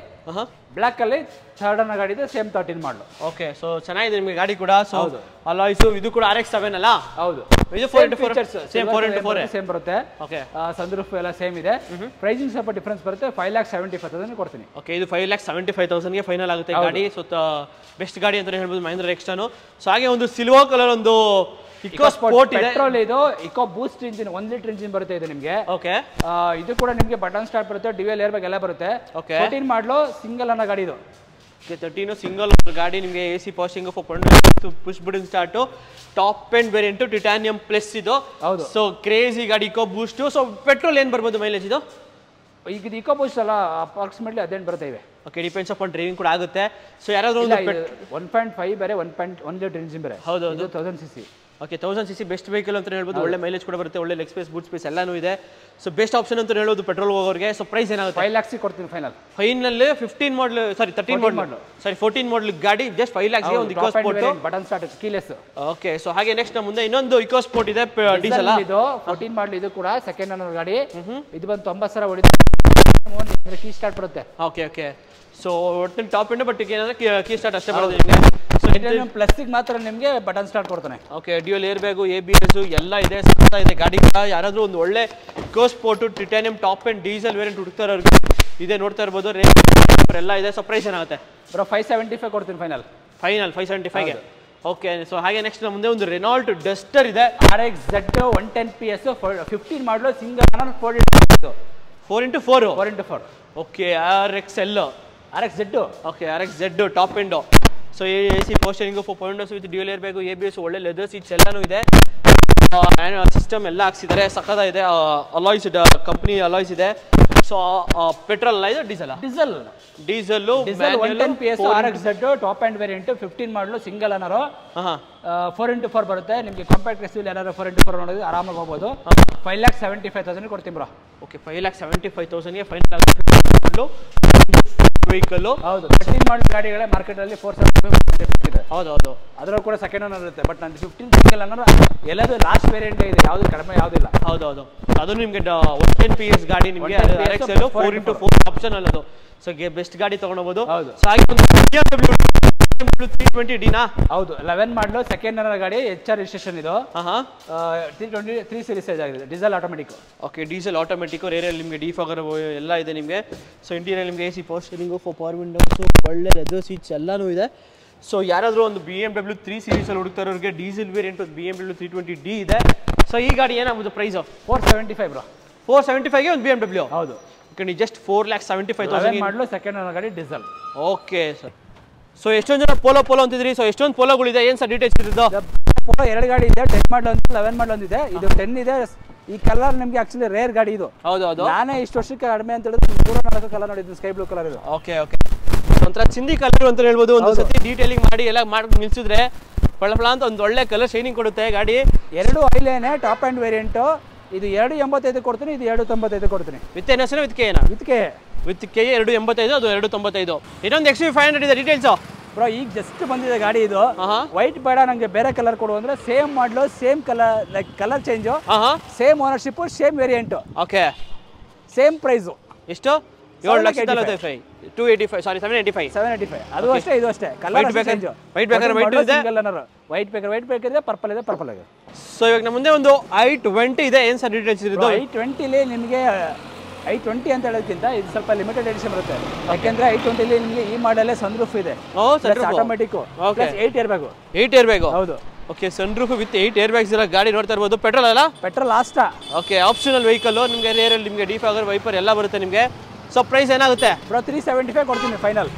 S1: ಬ್ಲಾಕ್ ಅಲ್ಲಿ ಥರ್ಡ್ ಅನ್ನೋ ಗಾಡಿ ಇದೆ. ಸೇಮ್ 13 ಮಾಡಲು.
S2: ಓಕೆ, ಸೊ ಚೆನ್ನಾಗಿದೆ ನಿಮಗೆ ಗಾಡಿ ಕೂಡ. ಸೊ ಅಲಾಯ್ಸ್ ಇದು ಕೂಡ RX-7 ಅಲ್ಲ?
S1: ಹೌದು.
S2: ಇದು 4x4 ಸೇಮ್ 4x4
S1: ಸೇಮ್ ಬರುತ್ತೆ.
S2: ಓಕೆ,
S1: ಸನ್ರೂಫ್ ಎಲ್ಲ ಸೇಮ್ ಇದೆ. ಪ್ರೈಸಿಂಗ್ ಸ್ವಲ್ಪ ಡಿಫರೆನ್ಸ್ ಬರುತ್ತೆ. 5,75,000 ಕೊಡ್ತೀನಿ.
S2: ಓಕೆ, ಇದು 5,75,000ಗೆ ಫೈನಲ್ ಆಗುತ್ತೆ ಗಾಡಿ. ಸೊ ಬೆಸ್ಟ್ ಗಾಡಿ ಅಂತ ಹೇಳ್ಬೋದು ಮಹೇಂದ್ರ ರೆಕ್ಸ್ಟಾನ್. ಸೊ ಹಾಗೆ ಒಂದು ಸಿಲ್ವರ್ ಕಲರ್ ಒಂದು ಇಕೋ ಸ್ಪೋರ್ಟ್ ಇದೆ.
S1: ಪೆಟ್ರೋಲ್ ಇದು ಇಕೋ ಬೂಸ್ಟ್ ಇಂಜಿನ್ 1 ಲೀಟರ್ ಇಂಜಿನ್ ಬರುತ್ತೆ ಇದು ನಿಮಗೆ.
S2: ಓಕೆ,
S1: ಇದು ಕೂಡ ನಿಮಗೆ ಬಟನ್ ಸ್ಟಾರ್ಟ್ ಬರುತ್ತೆ, ಡ್ಯುಯಲ್ ಏರ್ ಬ್ಯಾಗ್ ಎಲ್ಲ ಬರುತ್ತೆ.
S2: ಓಕೆ,
S1: 14 ಮಾಡಲು ಸಿಂಗಲ್ ಅನ್ನೋ ಗಾಡಿ ಇದು.
S2: ಓಕೆ, 13 ಸಿಂಗಲ್ ಗಾಡಿ ನಿಮಗೆ. AC ಪಾಸ್ಚಿಂಗ್, push button start, top end variant, titanium plus ಇದು.
S1: ಹೌದು.
S2: ಸೊ ಕ್ರೇಜಿ ಗಾಡಿ, ಇಕೋ ಬೂಸ್ಟ್. ಸೊ ಪೆಟ್ರೋಲ್ ಏನು ಬರ್ಬೋದು ಮೈಲೇಜ್ ಇದು?
S1: ಈಗ ಇದು ಇಕೋ ಬೂಸ್ಟ್ ಅಲ್ಲ, ಅಪ್ರಾಕ್ಸಿಮೇಟ್ಲಿ 18 ಬರುತ್ತೆ ಇವೆ.
S2: ಓಕೆ, ಡಿಪೆಂಡ್ಸ್ ಅಪಾನ್ ಡ್ರೈವಿಂಗ್ ಕೂಡ ಆಗುತ್ತೆ. ಸೊ ಯಾರಾದ್ರೂ
S1: 1.5 ಬೇರೆ 1 ಲೀಟರ್ ಇಂಜಿನ್ ಬೇರೆ.
S2: ಹೌದು,
S1: 1000 cc.
S2: Okay, 1000cc best vehicle ಅಂತ ಹೇಳ್ಬೋದು. ಒಳ್ಳೆ ಮೈಲೇಜ್ ಕೂಡ ಬರುತ್ತೆ, ಒಳ್ಳೆ ಲೆಗ್ ಸ್ಪೇಸ್, ಬೂಟ್ ಸ್ಪೇಸ್ ಎಲ್ಲಾನು ಇದೆ. ಸೊ ಬೆಸ್ಟ್ ಆಪ್ಷನ್ ಅಂತ ಹೇಳೋದು ಪೆಟ್ರೋಲ್ ಹೋಗೋರಿಗೆ. ಸೊ ಪ್ರೈಸ್ ಏನಾಗುತ್ತೆ?
S1: 5 lakhs ಕೊಡ್ತೀನಿ ಫೈನಲ್.
S2: ಫೈನಲ್ 15 ಮಾಡಲ್, ಸಾರಿ 13 ಮಾಡಲ್, ಸಾರಿ 14 ಮಾಡಲ್ ಗಾಡಿ ಜಸ್ಟ್ 5 lakhs ಗೆ ಒಂದು eco sport
S1: button start keyless.
S2: Okay, so ಹಾಗೆ ನೆಕ್ಸ್ಟ್ ನಮ್ಮ ಮುಂದೆ ಇನ್ನೊಂದು ಇಕೋ ಸ್ಪೋರ್ಟ್ ಇದೆ ಡೀಸೆಲ್.
S1: ಇದು 14 ಮಾಡಲ್, ಇದು ಕೂಡ ಸೆಕೆಂಡ್ ಓನರ್ ಗಾಡಿ. ಇದು ಬಂದು 90,000 ಹೊಡಿದೆ. ಒಂದು ಕೀ ಸ್ಟಾರ್ಟ್ ಬರುತ್ತೆ.
S2: Okay okay. ಸೊ ಒಟ್ಟಿನ ಟಾಪ್ ಎಂಡ್, ಬಟ್ ಏನಂದ್ರೆ ಕೀ ಸ್ಟಾರ್ಟ್ ಅಷ್ಟೇ ಬರೋದು ನಿಮಗೆ. ಸೊ
S1: ಪ್ಲಸ್ಟಿಕ್ ಮಾತ್ರ ನಿಮಗೆ ಬಟನ್ ಸ್ಟಾರ್ಟ್ ಕೊಡ್ತಾನೆ.
S2: Okay, dual air bag, ABS ಎಲ್ಲ ಇದೆ, ಸಕ್ತಾ ಇದೆ ಗಾಡಿ. ಯಾರಾದರೂ ಒಂದು ಒಳ್ಳೆ EcoSport titanium top end diesel variant ಹುಡುಕ್ತಾ ಇರೋರಿಗೆ ಇದೇ ನೋಡ್ತಾ ಇರ್ಬೋದು. ರೇಟ್ ಎಲ್ಲ ಇದೆ. ಸೊ ಪ್ರೈಸ್ ಏನಾಗುತ್ತೆ
S1: ಬ್ರೋ? 575 ಕೊಡ್ತೀನಿ ಫೈನಲ್.
S2: 575ಗೆ. ಓಕೆ. ಸೊ ಹಾಗೆ ನೆಕ್ಸ್ಟ್ ಮುಂದೆ ಒಂದು ರೆನಾಲ್ಟ್ ಡಸ್ಟರ್ ಇದೆ,
S1: RX Z 110 PS 15 model single owner 4x4.
S2: Okay. RXL
S1: RX Z.
S2: Okay, RX Z top end. So AC ಪೋಸ್ಟರಿಂಗು 4 windows with dual air bag, ABS, ಒಳ್ಳೆ leather seats ಎಲ್ಲನೂ ಇದೆ. System ಎಲ್ಲ ಹಾಕ್ಸಿದ್ದಾರೆ, ಸಕ್ಕದ ಇದೆ. ಅಲಾಯ್ಸ್ ಕಂಪ್ನಿ ಅಲಾಯ್ಸ್ ಇದೆ. So petrol ಅಲ್ಲ, ಇದು diesel
S1: 110 PS RX Z top end variant 15 model single owner. 4x4 ಬರುತ್ತೆ ನಿಮಗೆ. ಕಾಂಪ್ಯಾಕ್ಟ್ ಎಸ್ ಯಾರು 4x4 ನೋಡಿದ್ರೆ ಆರಾಮಾಗಿ ಹೋಗ್ಬೋದು. 5,75,000 ಕೊಡ್ತೀನಿ ಬ್ರೋ.
S2: ಓಕೆ, 5,75,000ಗೆ ಫೈನಲ್ ವೆಹಿಕಲ್.
S1: ಹೌದು, 15 ಮಾಡಲ್ ಗಾಡಿಗಳೇ ಮಾರ್ಕೆಟ್ ಅಲ್ಲಿ 475 ಇದೆ.
S2: ಹೌದು,
S1: ಅದರಲ್ಲೂ ಕೂಡ ಸೆಕೆಂಡ್ ಓನರ್ ಇರುತ್ತೆ. ಬಟ್ ನಂದು 15 ಸಿಂಗಲ್ ಓನರ್ ಎಲ್ಲದು ಲಾಸ್ಟ್ ವೇರಿಯಂಟ್ ಇದೆ, ಯಾವುದು ಕಡಿಮೆ ಯಾವುದಿಲ್ಲ.
S2: ಹೌದು. ಅದು ನಿಮಗೆ 110 PS ಗಾಡಿ ನಿಮಗೆ RXL 4x4 ಆಪ್ಷನ್ ಅಲ್ಲ ಅದು. ಸೊ ಬೆಸ್ಟ್ ಗಾಡಿ ತಗೊಂಡೋಗ್ಬೋದು. ಸೊ ಹಾಗೆ ಒಂದು BMW 320D ನಾ?
S1: ಹೌದು, 11 ಮಾಡಲು ಸೆಕೆಂಡ್ ಓನರ್ ಗಾಡಿ, HR ರಿಜಿಸ್ಟ್ರೇಷನ್ ಇದು. 323 ಸೀರೀಸ್ ಆಗಿದೆ, diesel automatic.
S2: Okay, diesel automatic. ರೇರಲ್ಲಿ ನಿಮಗೆ ಡಿಫಾಗರ್ ಎಲ್ಲ ಇದೆ ನಿಮಗೆ. ಸೊ ಇಂಟೀರಿಯರ್ ನಿಮಗೆ AC ಪೋಸ್ಟರಿಂಗು, 4 ಪವರ್ ವಿಂಡೋಸು, ಒಳ್ಳೆ ಲೆದರ್ ಸೀಟ್ಸ್ ಎಲ್ಲನೂ ಇದೆ. ಸೊ ಯಾರಾದರೂ ಒಂದು BMW 3 ಸೀರೀಸಲ್ಲಿ ಹುಡುಕ್ತಾ ಇರೋರಿಗೆ ಡೀಸೆಲ್ ವೇರಿಯಂಟ್ BMW 320D ಇದೆ. ಸೊ ಈ ಗಾಡಿ ಏನಾಗ್ಬೋದು ಪ್ರೈಸು?
S1: 475 ಬ್ರೋ.
S2: 475ಗೆ ಒಂದು BMW.
S1: ಹೌದು.
S2: ಓಕೆ, ನೀವು ಜಸ್ಟ್ 4,75,000
S1: ಮಾಡಲು ಸೆಕೆಂಡ್ ಓನರ್ ಗಾಡಿ, ಡೀಸೆಲ್.
S2: Okay sir. ಸೊ ಎಷ್ಟೊಂದು ಜನ ಪೋಲೋ ಅಂತಿದ್ರಿ. ಸೊ ಎಷ್ಟೊಂದು ಪೋಲೋಗಳಿದೆ, ಏನು ಸರ್ ಡೀಟೇಲ್ಸ್ ಇರೋದು?
S1: ಪೋಲೋ 2 ಗಾಡಿ ಇದೆ, 10 ಮಾಡಲ್ ಒಂದು, 11 ಮಾಡಲ್ ಒಂದಿದೆ. ಇದು 10 ಇದೆ. ಈ ಕಲರ್ ನಿಮಗೆ ಆಕ್ಚುಲಿ ರೇರ್ ಗಾಡಿ ಇದು.
S2: ಹೌದು.
S1: ನಾನೇ ಇಷ್ಟು ವರ್ಷಕ್ಕೆ ಕಡಿಮೆ ಅಂತ ಹೇಳಿದ್ರೆ 104 ಕಲರ್ ನೋಡಿದ್ದು, ಸ್ಕೈ ಬ್ಲೂ ಕಲರ್ ಇದು.
S2: ಓಕೆ. ಒಂಥರ ಚಿಂದಿ ಕಲರ್ ಅಂತ ಹೇಳ್ಬೋದು. ಒಂದು ಸತಿ ಡೀಟೇಲಿಂಗ್ ಮಾಡಿ ಎಲ್ಲ ಮಾಡಿ ನಿಲ್ಸಿದ್ರೆ ಪಳಪಳ ಅಂತ ಒಂದು ಒಳ್ಳೆ ಕಲರ್ ಶೈನಿಂಗ್ ಕೊಡುತ್ತೆ ಗಾಡಿ.
S1: 2 ಐಲೇನೆ ಟಾಪ್ ಅಂಡ್ ವೇರಿಯಂಟ್. ಇದು 285 ಕೊಡ್ತೀನಿ, ಇದು 295 ಕೊಡ್ತೀನಿ.
S2: ವಿತ್ ಏನ್ ಹೆಸರು? ವಿತ್ ಕೆ ಏನಾ? ವಿತ್ ಕೆ 285, ಅದು 295. ಇನ್ನೊಂದು XV500 ಇದೆ, ಡೀಟೇಲ್ಸ್
S1: ಬ್ರೋ. ಈಗ ಜಸ್ಟ್ ಬಂದಿದೆ ಗಾಡಿ ಇದು. ವೈಟ್ ಬೇಡ ನಂಗೆ, ಬೇರೆ ಕಲರ್ ಕೊಡು ಅಂದ್ರೆ same model, same colour, like colour change, same ownership, same variant.
S2: Okay,
S1: same price.
S2: ಎಷ್ಟು? 7,45,000. 285, ಸಾರಿ 785.
S1: ಅದು ಅಷ್ಟೇ, ಇದು ಅಷ್ಟೇ. Colour change.
S2: ವೈಟ್ ಬೇಕಾದ್ರೆ ವೈಟ್ ಇದೆ,
S1: ವೈಟ್ ಬೇಕಾದ್ರೆ ಪರ್ಪಲ್ ಇದೆ, ಪರ್ಪಲ್ ಇದೆ.
S2: ಸೊ ಇವಾಗ ನಮ್ಮ ಮುಂದೆ ಒಂದು i20 ಇದೆ. ಏನು ಸರ್ ಡೀಟೇಲ್ಸ್ ಇರೋದು?
S1: i20 ನಿಮಗೆ i20 ಅಂತ ಹೇಳೋದಕ್ಕಿಂತ ಇದು ಸ್ವಲ್ಪ ಲಿಮಿಟೆಡ್ ಎಡಿಷನ್ ಬರುತ್ತೆ. ಯಾಕೆಂದ್ರೆ i20 ನಿಮಗೆ ಈ ಮಾಡಲೇ ಸನ್ರೂಫ್ ಇದೆ, ಆಟೋಮೆಟಿಕ್, 8 ಏರ್ ಬ್ಯಾಗ್. ಹೌದು.
S2: Okay, sunroof with 8 air bags ಇರೋ ಗಾಡಿ ನೋಡ್ತಾ ಇರ್ಬೋದು. ಪೆಟ್ರೋಲ್ ಅಲ್ಲ?
S1: Petrol last.
S2: Okay, optional vehicle ನಿಮಗೆ. ರೇರಲ್ಲಿ ನಿಮಗೆ ಡಿಫಾಗರ್, ವೈಪರ್ ಎಲ್ಲ ಬರುತ್ತೆ ನಿಮಗೆ. ಸೊ ಪ್ರೈಸ್ ಏನಾಗುತ್ತೆ
S1: ಬ್ರೋ? 375 ಕೊಡ್ತೀನಿ ಫೈನಲ್.